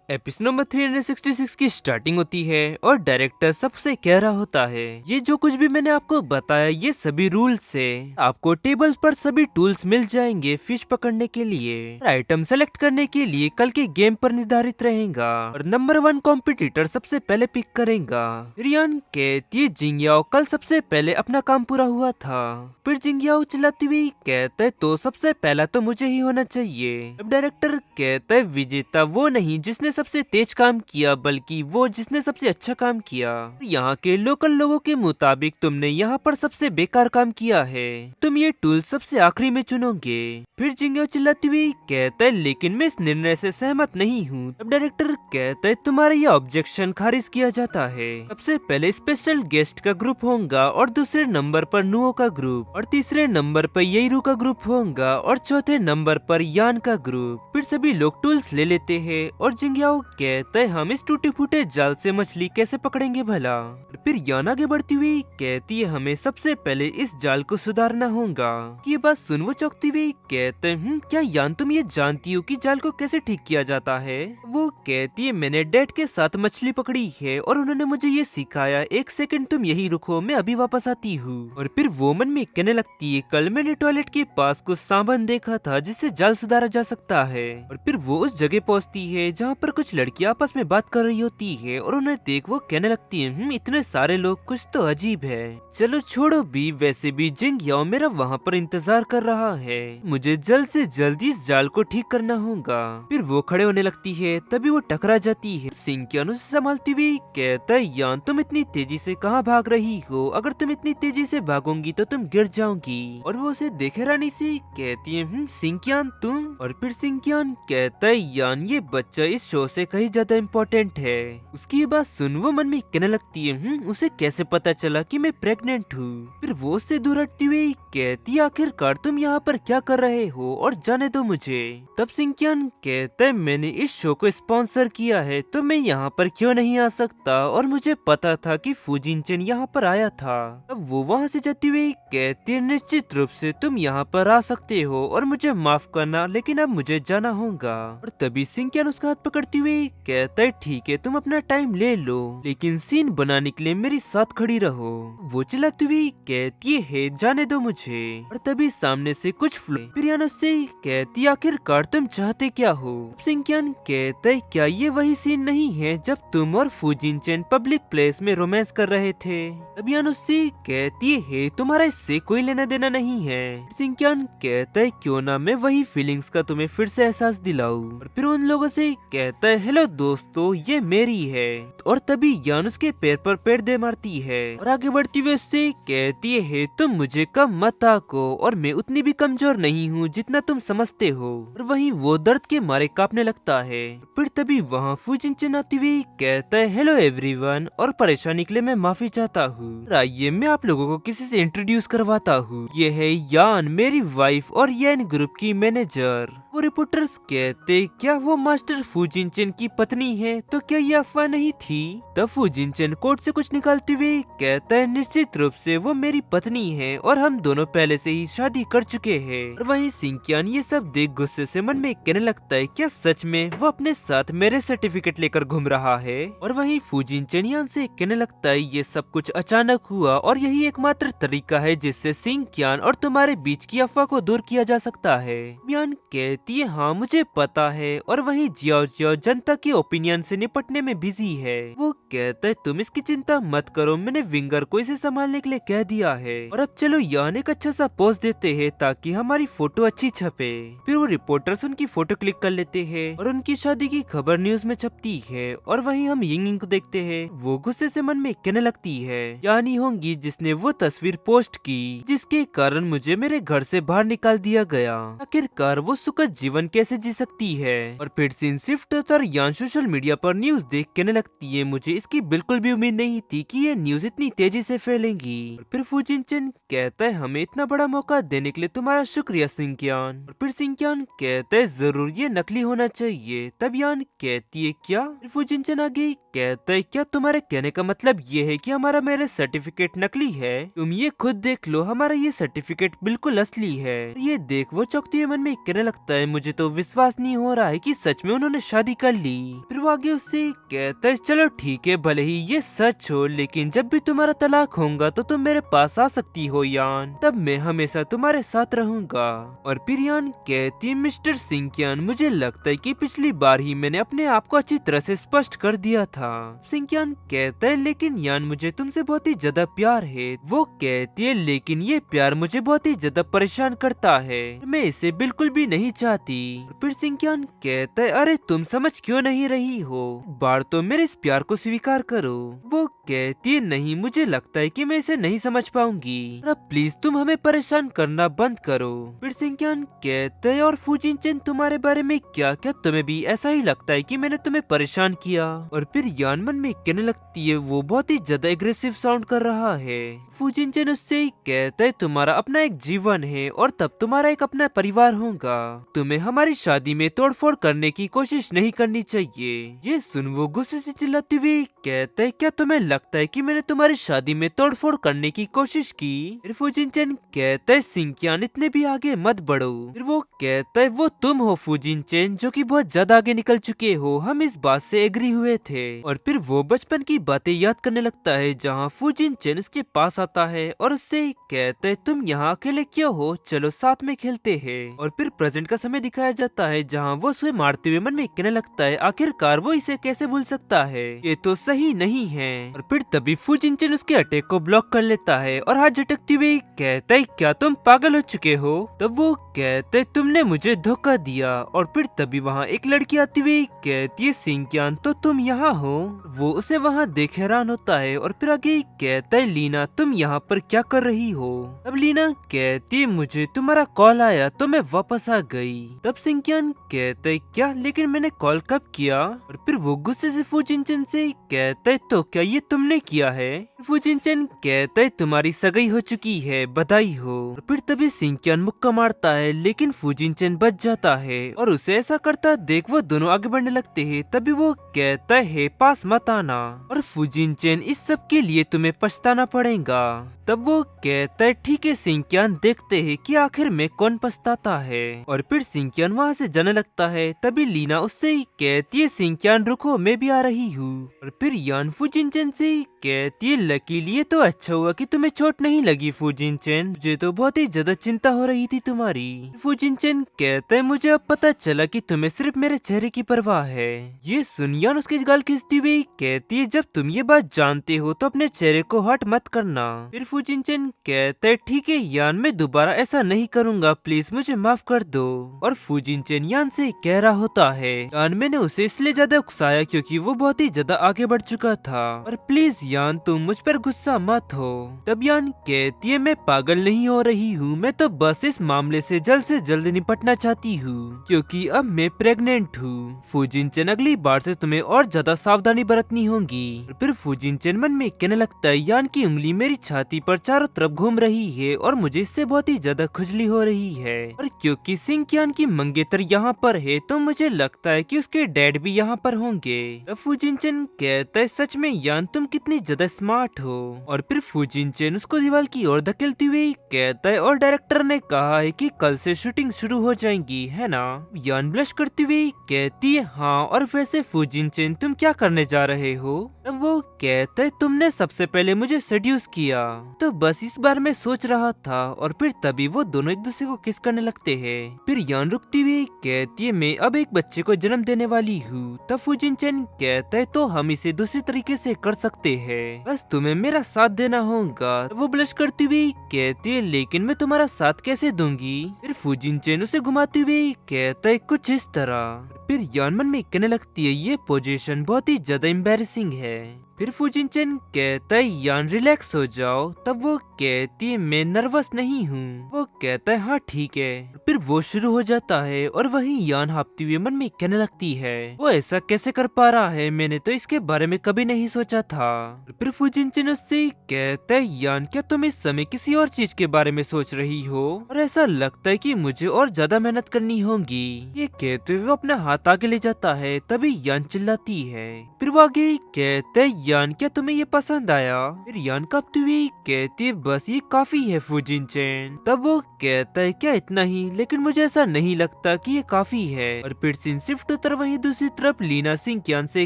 Episode number 366 की starting होती है और डायरेक्टर सबसे कह रहा होता है, ये जो कुछ भी मैंने आपको बताया ये सभी रूल्स है। आपको टेबल पर सभी टूल्स मिल जाएंगे फिश पकड़ने के लिए, आइटम सेलेक्ट करने के लिए कल के गेम पर निर्धारित रहेगा और नंबर 1 कॉम्पिटिटर सबसे पहले पिक करेगा। रियान कहती है जिंगयाओ कल सबसे पहले अपना काम पूरा हुआ था। फिर जिंगयाओ चिल्लाती हुई कहता है तो सबसे पहला तो मुझे ही होना चाहिए। अब डायरेक्टर कहता है विजेता वो नहीं जिसने सबसे तेज काम किया बल्कि वो जिसने सबसे अच्छा काम किया। यहाँ के लोकल लोगों के मुताबिक तुमने यहाँ पर सबसे बेकार काम किया है, तुम ये टूल सबसे आखिरी में चुनोगे। फिर जिंगयाओ चिल्लाती हुई कहता है लेकिन मैं इस निर्णय से सहमत नहीं हूँ। अब डायरेक्टर कहता है तुम्हारा यह ऑब्जेक्शन खारिज किया जाता है। सबसे पहले स्पेशल गेस्ट का ग्रुप होगा और दूसरे नंबर पर नुओ का ग्रुप और तीसरे नंबर पर येरू का ग्रुप होगा और चौथे नंबर पर यान का ग्रुप। फिर सभी लोग टूल्स ले लेते हैं और जिंगयाओ कहता है हम इस टूटे फूटे जाल से मछली कैसे पकड़ेंगे भला। फिर यान आगे बढ़ती हुई कहती है हमें सबसे पहले इस जाल को सुधारना होगा। ये बात सुन वो चौंकती हुई कहते हैं क्या यान तुम ये जानती हो कि जाल को कैसे ठीक किया जाता है। वो कहती है मैंने डैड के साथ मछली पकड़ी है और उन्होंने मुझे ये सिखाया, एक सेकंड तुम यही रुको मैं अभी वापस आती हूँ। और फिर वो मन में कहने लगती है कल मैंने टॉयलेट के पास कुछ सामान देखा था जिससे जाल सुधारा जा सकता है। और फिर वो उस जगह पहुँचती है जहाँ पर कुछ लड़कियां आपस में बात कर रही होती है और उन्हें देख वो कहने लगती है इतने सारे लोग कुछ तो अजीब है। चलो छोड़ो भी, वैसे भी जिंगयाओ मेरा वहाँ पर इंतजार कर रहा है, मुझे जल्द से जल्द इस जाल को ठीक करना होगा। फिर वो खड़े होने लगती है तभी वो टकरा जाती है। सिंकियान उसे संभालती हुई कहता है यान तुम इतनी तेजी से कहाँ भाग रही हो, अगर तुम इतनी तेजी से भागोगी तो तुम गिर जाओगी। और वो उसे देखे रानी से कहती है सिंकियान तुम। और फिर सिंकियान कहता है यान ये बच्चा इस शो से कहीं ज्यादा इम्पोर्टेंट है। उसकी ये बात सुन वो मन में कहने लगती है उसे कैसे पता चला कि मैं प्रेग्नेंट हूँ। फिर वो उससे दूर हटती हुई कहती आखिरकार तुम यहाँ पर क्या कर रहे हो और जाने दो मुझे। तब सिंकियान कहता है मैंने इस शो को स्पॉन्सर किया है तो मैं यहाँ पर क्यों नहीं आ सकता और मुझे पता था कि फुजिनचेन यहाँ पर आया था। अब वो वहाँ से जाती हुई कहती है निश्चित रूप से तुम यहाँ पर आ सकते हो और मुझे माफ करना लेकिन अब मुझे जाना होगा। और तभी सिंकियान उसका हाथ पकड़ती हुई कहता है ठीक है तुम अपना टाइम ले लो लेकिन सीन बनाने के लिए मेरे साथ खड़ी रहो। वो चिल्लाती हुई कहती है जाने दो मुझे। और तभी सामने से कुछ फिर से कहती आखिरकार तुम चाहते क्या हो। सिंकियान कहता है क्या ये वही सीन नहीं है जब तुम और फुजिनचेन पब्लिक प्लेस में रोमांस कर रहे थे। अब उससे कहती है तुम्हारा इससे कोई लेना देना नहीं है। सिंकियान कहता है क्यों ना मैं वही फीलिंग्स का तुम्हें फिर से एहसास दिलाऊं। और फिर उन लोगों से कहता है हेलो दोस्तों ये मेरी है। और तभी यान उसके पैर पर पैर दे मारती है और आगे बढ़ती हुई उससे कहती है तुम मुझे कम मत आको और मैं उतनी भी कमजोर नहीं हूँ जितना तुम समझते हो। और वहीं वो दर्द के मारे कांपने लगता है। फिर तभी वहाँ फुजिनचेन आती हुई कहता है हेलो एवरीवन और परेशानी के लिए मैं माफी चाहता हूँ। आइए मैं आप लोगों को किसी से इंट्रोड्यूस करवाता हूँ, ये है यान मेरी वाइफ और येन ग्रुप की मैनेजर। वो रिपोर्टर्स कहते क्या वो मास्टर फुजिनचेन की पत्नी है तो क्या ये अफवाह नहीं थी। तब फुजिनचेन कोट से कुछ निकालते हुए कहता है निश्चित रूप से वो मेरी पत्नी है और हम दोनों पहले से ही शादी कर चुके हैं। और वहीं सिंकियान ये सब देख गुस्से से मन में कहने लगता है क्या सच में वो अपने साथ मेरे सर्टिफिकेट लेकर घूम रहा है। और वहीं फुजिनचेन यान से कहने लगता है ये सब कुछ अचानक हुआ और यही एकमात्र तरीका है जिससे सिंकियान और तुम्हारे बीच की अफवाह को दूर किया जा सकता है। यान कहती है हाँ मुझे पता है। और वहीं जियाओ जियाओ जनता के ओपिनियन से निपटने में बिजी है। वो कहता है तुम इसकी चिंता मत करो, मैंने विंगर को इसे संभालने के लिए कह दिया है। और अब चलो यान एक अच्छा सा पोस्ट देते हैं ताकि हमारी फोटो अच्छी छपे। फिर वो रिपोर्टर्स उनकी फोटो क्लिक कर लेते हैं और उनकी शादी की खबर न्यूज में छपती है। और वहीं हम यिंग को देखते हैं, वो गुस्से से मन में कहने लगती है यानी होंगी जिसने वो तस्वीर पोस्ट की जिसके कारण मुझे मेरे घर से बाहर निकाल दिया गया। आखिरकार वो सुखद जीवन कैसे जी सकती है। और फिर सीन शिफ्ट होता है यान सोशल मीडिया पर न्यूज देख कहने लगती है मुझे इसकी बिल्कुल भी उम्मीद नहीं थी कि ये न्यूज इतनी तेजी से फैलेगी। और फिर फुजिनचेन कहता है हमें इतना बड़ा मौका देने के लिए तुम्हारा शुक्रिया सिंकियान। और फिर सिंकियान कहता है जरूर ये नकली होना चाहिए। तब यान कहती है क्या। फुजिनचेन आगे कहता है क्या तुम्हारे कहने का मतलब ये है कि हमारा मैरिज सर्टिफिकेट नकली है। तुम ये खुद देख लो, हमारा ये सर्टिफिकेट बिल्कुल असली है। ये देख वो चौंकती हुई मन में कहने लगता है मुझे तो विश्वास नहीं हो रहा है कि सच में उन्होंने शादी शादी कर ली। फिर वो आगे उससे कहता है चलो ठीक है, भले ही ये सच हो, लेकिन जब भी तुम्हारा तलाक होगा तो तुम मेरे पास आ सकती हो यान, तब मैं हमेशा तुम्हारे साथ रहूंगा। और फिर यान कहती है मिस्टर सिंकियान, मुझे लगता है कि पिछली बार ही मैंने अपने आप को अच्छी तरह से स्पष्ट कर दिया था। सिंकियान कहता है लेकिन यान मुझे तुमसे बहुत ही ज्यादा प्यार है। वो कहती है लेकिन ये प्यार मुझे बहुत ही ज्यादा परेशान करता है, मैं इसे बिल्कुल भी नहीं चाहती। फिर सिंकियान कहता है अरे तुम समझ क्यों नहीं रही हो, बार तो मेरे इस प्यार को स्वीकार करो। वो कहती है नहीं, मुझे लगता है कि मैं इसे नहीं समझ पाऊंगी, अब प्लीज तुम हमें परेशान करना बंद करो। फिर सिंकियान कहते है और फूजिन चेन तुम्हारे बारे में क्या क्या तुम्हें भी ऐसा ही लगता है कि मैंने तुम्हें परेशान किया। और फिर यान मन में कहने लगती है वो बहुत ही ज्यादा एग्रेसिव साउंड कर रहा है। फूजिन चेन उससे कहता है तुम्हारा अपना एक जीवन है और तब तुम्हारा एक अपना परिवार होगा, तुम्हें हमारी शादी में तोड़फोड़ करने की कोशिश नहीं करनी चाहिए। ये सुन वो गुस्से से चिल्लाती हुई कहता है क्या तुम्हें लगता है कि मैंने तुम्हारी शादी में तोड़फोड़ करने की कोशिश की। फिर फूजिन चेन कहता है सिंकियान इतने भी आगे मत बढ़ो। फिर वो कहता है वो तुम हो फूजिन चेन जो कि बहुत ज्यादा आगे निकल चुके हो, हम इस बात से एग्री हुए थे। और फिर वो बचपन की बातें याद करने लगता है जहाँ फूजिन चेन उसके पास आता है और उससे कहता है तुम यहाँ अकेले क्यों हो, चलो साथ में खेलते हैं। और फिर प्रेजेंट का समय दिखाया जाता है जहाँ वो उसे मारते हुए मन में कहने लगता है आखिरकार वो इसे कैसे भूल सकता है, ये तो सही नहीं है। और फिर तभी फूजिन चेन उसके अटैक को ब्लॉक कर लेता है और हाथ झटकते हुए कहता है क्या तुम पागल हो चुके हो। तब वो कहते तुमने मुझे धोखा दिया। और फिर तभी वहाँ एक लड़की आती हुई कहती है सिंकियान तो तुम यहाँ हो। वो उसे वहाँ देख हैरान होता है और फिर आगे कहता है लीना तुम यहाँ पर क्या कर रही हो। तब लीना कहती है मुझे तुम्हारा कॉल आया तो मैं वापस आ गई। तब सिंकियान कहता है क्या, लेकिन मैंने कॉल कब किया। और फिर वो गुस्से से फूजिन चेन से कहता है तो क्या ये तुमने किया है। फूजिन चेन कहता है तुम्हारी सगाई हो चुकी है, बधाई हो। और फिर तभी सिंकियान मुक्का मारता है लेकिन फूजिन चेन बच जाता है और उसे ऐसा करता देख वो दोनों आगे बढ़ने लगते हैं। तभी वो कहता है पास मत आना और फूजिन चेन इस सब के लिए तुम्हें पछताना पड़ेगा। तब वो कहता है ठीक है सिंकियान, देखते हैं कि आखिर में कौन पछताता है। और फिर सिंकियान वहाँ से जाने लगता है। तभी लीना उससे कहती है सिंकियान रुको मैं भी आ रही हूँ। और फिर यान फूजिन चेन से कहती है लकीली तो अच्छा हुआ कि तुम्हें चोट नहीं लगी फूजिन चेन, मुझे तो बहुत ही ज्यादा चिंता हो रही थी तुम्हारी। फूजिन चेन कहता है मुझे अब पता चला कि तुम्हें सिर्फ मेरे चेहरे की परवाह है। ये सुन यान उसकी गाल खींचती हुई कहती है जब तुम ये बात जानते हो तो अपने चेहरे को हट मत करना। फिर फूजिन चेन कहता है ठीक है यान मैं दोबारा ऐसा नहीं करूंगा, प्लीज मुझे माफ कर दो। और फूजिन चेन यान से कह रहा होता है यान मैंने उसे इसलिए ज्यादा उकसाया क्योंकि वो बहुत ही ज्यादा आगे बढ़ चुका था, और प्लीज यान तुम मुझ पर गुस्सा मत हो। तब यान कहती है मैं पागल नहीं हो रही हूँ, मैं तो बस इस मामले से जल्द निपटना चाहती हूँ क्योंकि अब मैं प्रेग्नेंट हूँ। फूजिन चेन अगली बार से तुम्हें और ज्यादा सावधानी बरतनी होगी। फिर फूजिन चेन मन में कहने लगता है यान की उंगली मेरी छाती पर चारों तरफ घूम रही है और मुझे इससे बहुत ही ज्यादा खुजली हो रही है, और क्योंकि सिंकियान की मंगेतर यहाँ पर है तो मुझे लगता है कि उसके डैड भी यहाँ पर होंगे। तब फूजिन चेन कहता है सच में यान तुम कितनी ज्यादा स्मार्ट हो। और फिर फूजिन चेन उसको दीवार की ओर धकेलती हुई कहता है और डायरेक्टर ने कहा है कि कल से शूटिंग शुरू हो जाएगी है ना। यान ब्लश करती हुई कहती है हाँ, और वैसे फूजिन चेन तुम क्या करने जा रहे हो। तब वो कहता है तुमने सबसे पहले मुझे सेड्यूस किया तो बस इस बार मैं सोच रहा था। और फिर तभी वो दोनों एक दूसरे को किस करने लगते हैं। फिर यान रुकती हुई कहती है मैं अब एक बच्चे को जन्म देने वाली हूँ। तब फूजिन चेन कहता है तो हम इसे दूसरे तरीके से कर सकते हैं, बस तुम्हें मेरा साथ देना होगा। तब वो ब्लश करती हुई कहती है लेकिन मैं तुम्हारा साथ कैसे दूंगी। फिर फूजिन चेन उसे घुमाती हुई कहता है कुछ इस तरह। फिर यान मन में कहने लगती है ये पोजीशन बहुत ही ज्यादा एम्बैरेसिंग है। फिर फूजिन चेन कहता है यान रिलैक्स हो जाओ। तब वो कहती है मैं नर्वस नहीं हूँ। वो कहता है हाँ ठीक है। फिर वो शुरू हो जाता है और वही यान हाँफती हुई मन में कहने लगती है वो ऐसा कैसे कर पा रहा है, मैंने तो इसके बारे में कभी नहीं सोचा था। फिर फूजिन चेन उससे कहता है यान क्या तुम इस समय किसी और चीज के बारे में सोच रही हो, और ऐसा लगता है कि मुझे और ज्यादा मेहनत करनी होगी। ये कहते हुए वो अपना हाथ आगे ले जाता है। तभी यान चिल्लाती है। फिर वो आगे कहता है यान क्या तुम्हें ये पसंद आया? फिर यान कांपती हुई कहती है बस ये काफी है फुजिन चैन। तब वो कहता है क्या इतना ही, लेकिन मुझे ऐसा नहीं लगता कि ये काफी है। और फिर शिफ्ट होकर वहीं दूसरी तरफ लीना सिंकियान से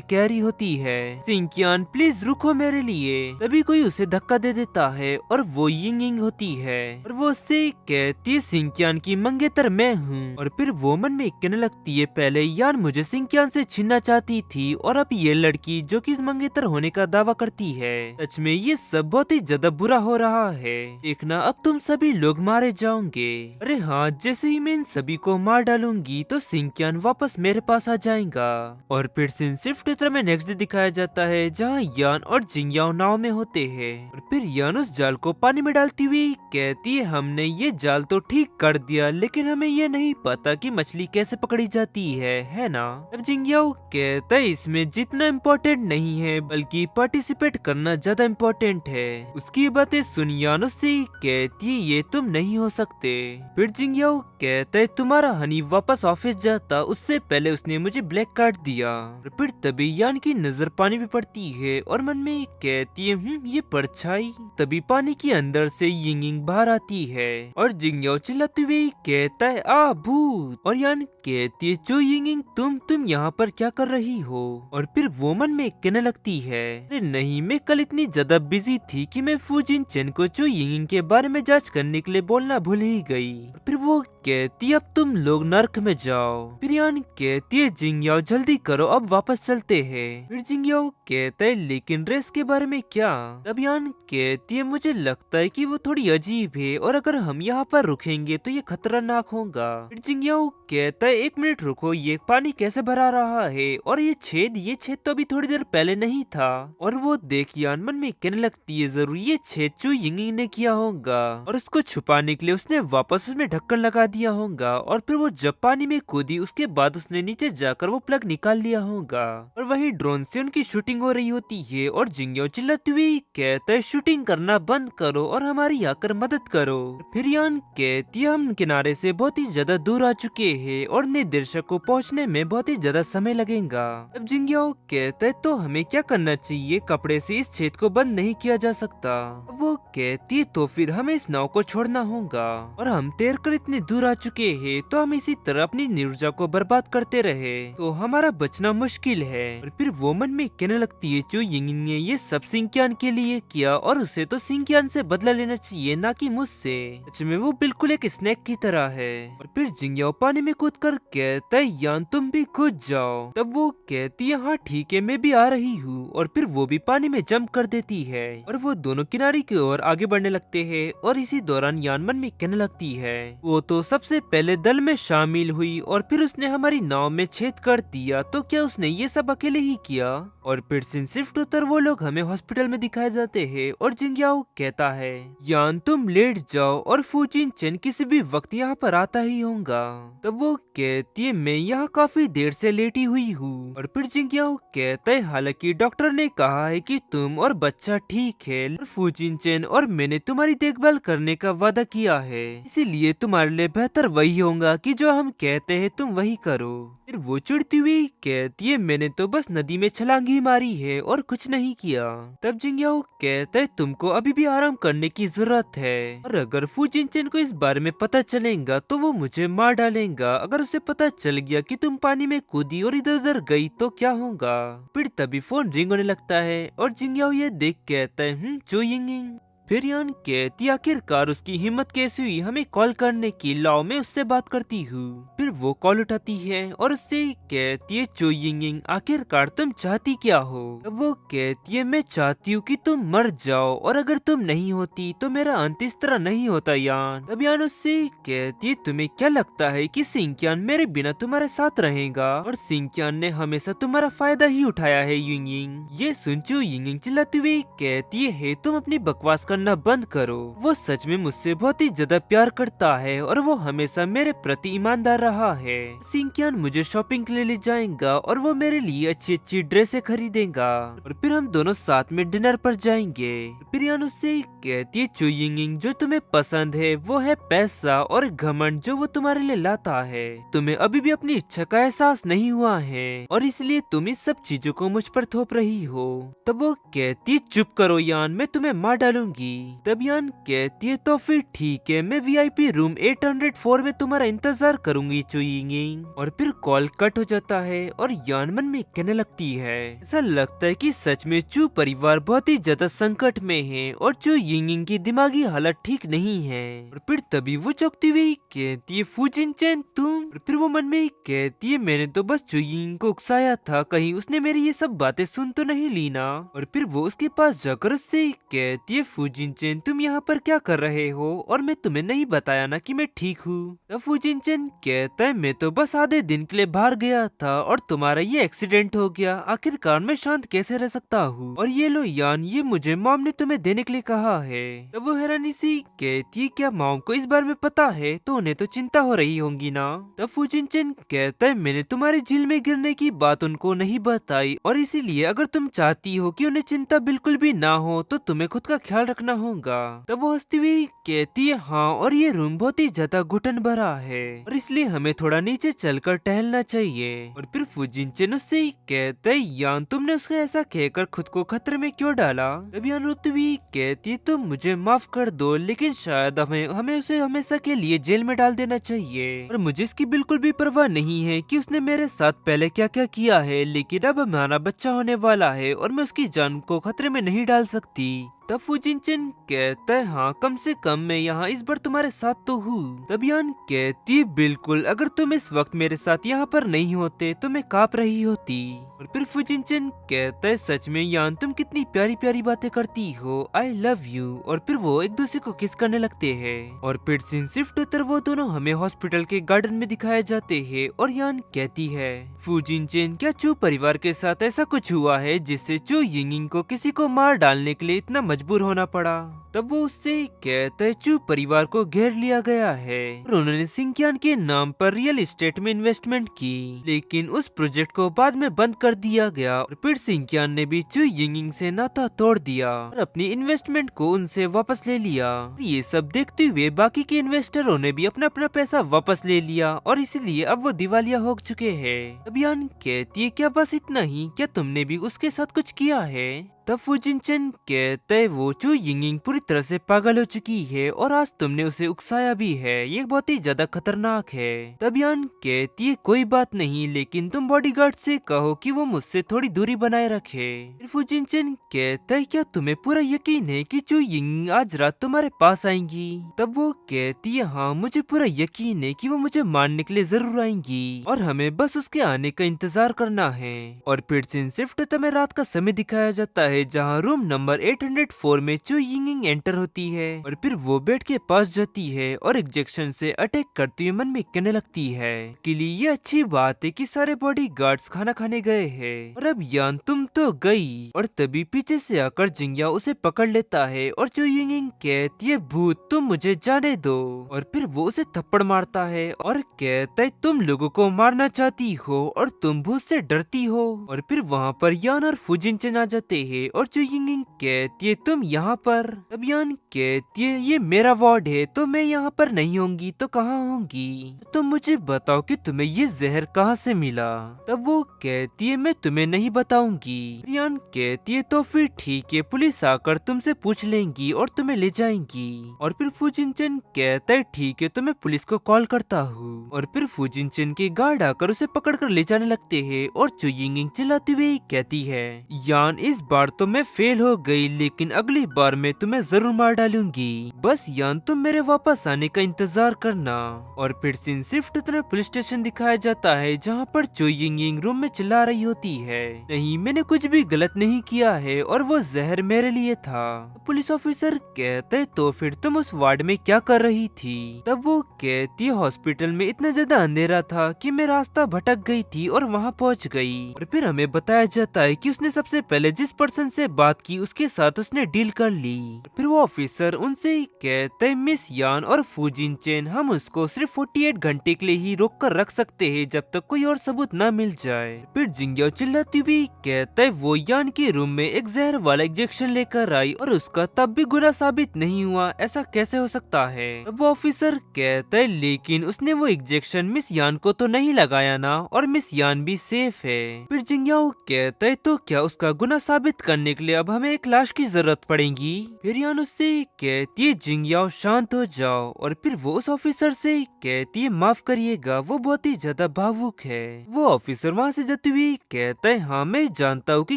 कह रही होती है सिंकियान प्लीज रुको मेरे लिए। तभी कोई उसे धक्का दे देता है और वो यिंग यिंग होती है और वो उससे कहती है सिंकियान की मंगेतर मैं हूँ। और फिर वो मन में कहने लगती है पहले यान मुझे सिंकियान से छीनना चाहती थी और अब ये लड़की जो कि इस मंगेतर होने का दावा करती है। सच में ये सब बहुत ही ज्यादा बुरा हो रहा है, देखना अब तुम सभी लोग मारे जाओगे। अरे हाँ, जैसे ही मैं इन सभी को मार डालूंगी तो सिंकियान वापस मेरे पास आ जाएगा। और फिर शिफ्ट तरह में नेक्स्ट डे दिखाया जाता है जहाँ यान और जिंगयाओ नाव में होते हैं। और फिर यान उस जाल को पानी में डालती हुई कहती है हमने ये जाल तो ठीक कर दिया, लेकिन हमें ये नहीं पता कि मछली कैसे पकड़ी जाती है ना। अब जिंगयाओ कहता है इसमें जितना इम्पोर्टेंट नहीं है बल्कि पार्टिसिपेट करना ज्यादा इम्पोर्टेंट है। उसकी बातें सुन यान उससे कहती है ये तुम नहीं हो सकते। फिर जिंगयाओ कहता है तुम्हारा हनी वापस ऑफिस जाता उससे पहले उसने मुझे ब्लैक कार्ड दिया। और फिर तभी यान की नजर पानी पे पड़ती है और मन में कहती है ये परछाई। तभी पानी के अंदर से यिंग यिंग बाहर आती है और जिंगयाओ चिल्लाते हुए कहता है आ भूत। और यान कहती है जो यिंग यिंग तुम यहाँ पर क्या कर रही हो? और फिर वो मन में कहने लगती है अरे नहीं, मैं कल इतनी ज्यादा बिजी थी कि मैं फुजिन चेन को जो यिंग यिंग के बारे में जांच करने के लिए बोलना भूल ही गई। फिर वो कहती अब तुम लोग नर्क में जाओ। फिर यान कहती है जिंगयाओ जल्दी करो अब वापस चलते हैं। फिर जिंगयाओ कहता है लेकिन रेस के बारे में क्या? तब यान कहती है मुझे लगता है कि वो थोड़ी अजीब है और अगर हम यहाँ पर रुकेंगे तो ये खतरनाक होगा। फिर जिंगयाओ कहता है एक मिनट रुको, ये पानी कैसे भरा रहा है और ये छेद तो अभी थोड़ी देर पहले नहीं था। और वो देख यान मन में कहने लगती है जरूर ये छेद जो यिंग यिंग ने किया होगा और उसको छुपाने के लिए उसने वापस उसमें ढक्कन लगा दिया होगा। और फिर वो जब पानी में कूदी उसके बाद उसने नीचे जाकर वो प्लग निकाल लिया होगा। और वही ड्रोन से उनकी शूटिंग हो रही होती है और जिंगयाओ चिल्लाती हुई कहता है शूटिंग करना बंद करो और हमारी आकर मदद करो। फिर यान कहती है हम किनारे से बहुत ही ज्यादा दूर आ चुके हैं और निर्देशक को पहुंचने में बहुत ही ज्यादा समय लगेगा। अब जिंगयाओ कहता है तो हमें क्या करना चाहिए? कपड़े से इस छेद को बंद नहीं किया जा सकता। वो कहती है तो फिर हमें इस नाव को छोड़ना होगा और हम तैर कर इतने दूर आ चुके हैं तो हम इसी तरह अपनी ऊर्जा को बर्बाद करते रहे तो हमारा बचना मुश्किल है। और फिर वो मन में कहने लगती है जो यिंग यिंग ने ये सब सिंकियान के लिए किया और उसे तो सिंकियान से बदला लेना चाहिए ना कि मुझसे। सच में वो बिल्कुल एक स्नेक की तरह है। और फिर जिंगयाओ पानी में कूद कर कहता है यान तुम भी कूद जाओ। तब वो कहती है हाँ ठीक है मैं भी आ रही हूँ। और फिर वो भी पानी में जंप कर देती है और वो दोनों किनारे की ओर आगे बढ़ने लगते हैं। और इसी दौरान यान मन में कहने लगती है वो तो सबसे पहले दल में शामिल हुई और फिर उसने हमारी नाव में छेद कर दिया, तो क्या उसने ये सब अकेले ही किया? और फिर शिफ्ट होकर वो लोग हमें हॉस्पिटल में दिखाए जाते हैं और जिंगयाओ कहता है यान तुम लेट जाओ और फुजिन चेन किसी भी वक्त यहाँ पर आता ही होगा। तब वो कहती है मैं यहाँ काफी देर से लेटी हुई हूँ। और फिर जिंगयाओ कहता है हालांकि डॉक्टर ने कहा है कि तुम और बच्चा ठीक है, फुजिन चेन और मैंने तुम्हारी देखभाल करने का वादा किया है, इसीलिए तुम्हारे लिए बेहतर वही होगा कि जो हम कहते हैं तुम वही करो। फिर वो चिढ़ती हुई कहती है मैंने तो बस नदी में छलांग ही मारी है और कुछ नहीं किया। तब जिंगयाओ कहता है तुमको अभी भी आराम करने की जरूरत है और अगर फुजिन चेन को इस बारे में पता चलेगा तो वो मुझे मार डालेगा। अगर उसे पता चल गया कि तुम पानी में कूदी और इधर उधर गई तो क्या होगा? फिर तभी फोन रिंग होने लगता है और जिंगयाओ ये देख कहता है जो यिंग यिंग। फिर यान कहती आखिरकार उसकी हिम्मत कैसी हुई हमें कॉल करने की, लाओ मैं उससे बात करती हूँ। फिर वो कॉल उठाती है और उससे कहती है चो यिंग यिंग आखिरकार तुम चाहती क्या हो? वो कहती है मैं चाहती हूँ कि तुम मर जाओ और अगर तुम नहीं होती तो मेरा अंत इस तरह नहीं होता यान। अब यान उससे कहती है तुम्हें क्या लगता है कि सिंकियान मेरे बिना तुम्हारे साथ रहेगा? और सिंकियान ने हमेशा तुम्हारा फायदा ही उठाया है यिंग यिंग। ये सुन चो यिंग यिंग चिल्लाती हुई कहती है तुम अपनी बकवास बनना बंद करो। वो सच में मुझसे बहुत ही ज्यादा प्यार करता है और वो हमेशा मेरे प्रति ईमानदार रहा है। सिंकियान मुझे शॉपिंग के लिए ले जाएगा और वो मेरे लिए अच्छी अच्छी ड्रेसें खरीदेगा और फिर हम दोनों साथ में डिनर पर जाएंगे। फिर यान उससे कहती है चुयिंगिंग जो तुम्हें पसंद है वो है पैसा और घमंड जो वो तुम्हारे लिए लाता है। तुम्हें अभी भी अपनी इच्छा का एहसास नहीं हुआ है और इसलिए तुम इस सब चीजों को मुझ पर थोप रही हो। तब वो कहती है चुप करो यान, मैं तुम्हें मार डालूंगी। तब यान कहती है तो फिर ठीक है, मैं VIP रूम 804 में तुम्हारा इंतजार करूंगी चुयिंगिंग। और फिर कॉल कट हो जाता है और यान मन में कहने लगती है ऐसा लगता है कि सच में चू परिवार बहुत ही ज्यादा संकट में है और चुयिंगिंग की दिमागी हालत ठीक नहीं है। और फिर तभी वो चौंकती हुई कहती है फुजिनचेन तुम। और फिर वो मन में ही कहती है मैंने तो बस चुयिंगिंग को उकसाया था, कहीं उसने मेरी ये सब बातें सुन तो नहीं ली ना। और फिर वो उसके पास जाकर उससे कहती है फुजिनचेन तुम यहाँ पर क्या कर रहे हो और मैं तुम्हें नहीं बताया ना कि मैं ठीक हूँ। तब फुजिनचेन कहता है मैं तो बस आधे दिन के लिए बाहर गया था और तुम्हारा ये एक्सीडेंट हो गया, आखिरकार मैं शांत कैसे रह सकता हूँ। और ये लो यान, ये मुझे मॉम ने तुम्हें देने के लिए कहा है। तब वो हैरानी सी कहती है क्या मॉम को इस बारे में पता है, तो उन्हें तो चिंता हो रही होंगी ना। तब फुजिनचेन कहता है मैंने तुम्हारी झील में गिरने की बात उनको नहीं बताई और इसीलिए अगर तुम चाहती हो कि उन्हें चिंता बिल्कुल भी ना हो तो तुम्हें खुद का ख्याल रखना होगा। तब वो हंसती हुई कहती है हाँ, और ये रूम बहुत ही ज्यादा घुटन भरा है और इसलिए हमें थोड़ा नीचे चलकर टहलना चाहिए। और फिर फुजिनचेन उससे कहता है यान तुमने उसको ऐसा कहकर खुद को खतरे में क्यों डाला। तब यान रोती हुई कहती है तुम मुझे माफ कर दो, लेकिन शायद हमें उसे हमेशा के लिए जेल में डाल देना चाहिए। और मुझे इसकी बिल्कुल भी परवाह नहीं है कि उसने मेरे साथ पहले क्या क्या किया है, लेकिन अब हमारा बच्चा होने वाला है और मैं उसकी जान को खतरे में नहीं डाल सकती। तब फुजिनचेन कहता है हाँ, कम से कम मैं यहाँ इस बार तुम्हारे साथ तो हूँ। तब यान कहती है बिल्कुल, अगर तुम इस वक्त मेरे साथ यहाँ पर नहीं होते तो मैं कांप रही होती। और फिर फुजिनचेन कहता है सच में यान तुम कितनी प्यारी प्यारी बातें करती हो, आई लव यू। और फिर वो एक दूसरे को किस करने लगते हैं। और फिर सीन शिफ्ट होकर वो दोनों हमें हॉस्पिटल के गार्डन में दिखाए जाते हैं और यान कहती है फुजिनचेन क्या चू परिवार के साथ ऐसा कुछ हुआ है जिससे चू यिंगिंग को किसी को मार डालने के लिए इतना मजबूर होना पड़ा। तब वो उससे कहता है चू परिवार को घेर लिया गया है और उन्होंने सिंकियान के नाम पर रियल एस्टेट में इन्वेस्टमेंट की, लेकिन उस प्रोजेक्ट को बाद में बंद कर दिया गया। और फिर सिंकियान ने भी चू यिंगिंग से नाता तोड़ दिया और अपनी इन्वेस्टमेंट को उनसे वापस ले लिया। ये सब देखते हुए बाकी के इन्वेस्टरों ने भी अपना अपना पैसा वापस ले लिया और इसलिए अब वो दिवालिया हो चुके हैं। अब यान कहती है क्या बस इतना ही, क्या तुमने भी उसके साथ कुछ किया है। तब फुजिनचेन कहते है वो चू यिंगिंग पूरी तरह से पागल हो चुकी है और आज तुमने उसे उकसाया भी है, ये बहुत ही ज्यादा खतरनाक है। तब यान कहती है कोई बात नहीं, लेकिन तुम बॉडीगार्ड से कहो कि वो मुझसे थोड़ी दूरी बनाए रखे। फिर फुजिनचेन कहता है क्या तुम्हें पूरा यकीन है कि चू यिंगिंग आज रात तुम्हारे पास आएंगी। तब वो कहती है हाँ, मुझे पूरा यकीन है कि वो मुझे मारने के लिए जरूर आएंगी और हमें बस उसके आने का इंतजार करना है। और फिर सीन शिफ्ट तुम्हें रात का समय दिखाया जाता है जहाँ रूम नंबर 804 में चू यिंगिंग एंटर होती है और फिर वो बेड के पास जाती है और इंजेक्शन से अटैक करते हुए मन में कहने लगती है कि लिए ये अच्छी बात है कि सारे बॉडीगार्ड्स खाना खाने गए हैं और अब यान तुम तो गई। और तभी पीछे से आकर जिंगिया उसे पकड़ लेता है और चू यिंगिंग कहती है भूत तुम मुझे जाने दो। और फिर वो उसे थप्पड़ मारता है और कहता है तुम लोगों को मारना चाहती हो और तुम भूत से डरती हो। और फिर वहाँ पर यान और फुजिनचेन आ जाते हैं और चू यिंगिंग कहती है तुम यहाँ पर। तब यान कहती है ये मेरा वार्ड है तो मैं यहाँ पर नहीं होंगी तो कहाँ होंगी, तो मुझे बताओ कि तुम्हें ये जहर कहाँ से मिला। तब वो कहती है मैं तुम्हें नहीं बताऊंगी। यान कहती है तो फिर ठीक है, पुलिस आकर तुमसे पूछ लेंगी और तुम्हें ले जाएंगी। और फिर फुजिनचेन कहता है ठीक है, तो मैं पुलिस को कॉल करता हूँ। और फिर फुजिनचेन के गार्ड आकर उसे पकड़ कर ले जाने लगते हैं और चू यिंगिंग चिल्लाती हुई कहती है यान इस बार तो मैं फेल हो गई, लेकिन अगली बार मैं तुम्हें जरूर मार डालूंगी, बस यान तुम मेरे वापस आने का इंतजार करना। और फिर सीन शिफ्ट तुम्हें पुलिस स्टेशन दिखाया जाता है जहाँ पर चू यिंगिंग रूम में चिल्ला रही होती है नहीं मैंने कुछ भी गलत नहीं किया है और वो जहर मेरे लिए था। पुलिस ऑफिसर कहते तो फिर तुम उस वार्ड में क्या कर रही थी? तब वो कहती हॉस्पिटल में इतना ज्यादा अंधेरा था कि मैं रास्ता भटक गई थी और वहाँ पहुँच गई। और फिर हमें बताया जाता है कि उसने सबसे पहले जिस पर्सन से बात की उसके साथ उसने डील कर ली। फिर वो ऑफिसर उनसे कहते मिस यान और फूजिन चेन, हम उसको सिर्फ 48 घंटे के लिए ही रोक कर रख सकते हैं जब तक कोई और सबूत न मिल जाए। फिर जिंग्याओ चिल्लाती हुई कहते वो यान के रूम में एक जहर वाला इंजेक्शन लेकर आई और उसका तब भी गुनाह साबित नहीं हुआ, ऐसा कैसे हो सकता है? अब वो ऑफिसर कहते लेकिन उसने वो इंजेक्शन मिस यान को तो नहीं लगाया ना, और मिस यान भी सेफ है। फिर जिंग्याओ कहते तो क्या उसका गुनाह साबित करने के लिए अब हमें एक लाश की जरूरत पड़ेगी? फिर यान उससे कहती है जिंग्याओ शांत हो जाओ, और फिर वो उस ऑफिसर से कहती है माफ करिएगा वो बहुत ही ज्यादा भावुक है। वो ऑफिसर वहाँ से जाती हुई कहता है हाँ मैं जानता हूँ कि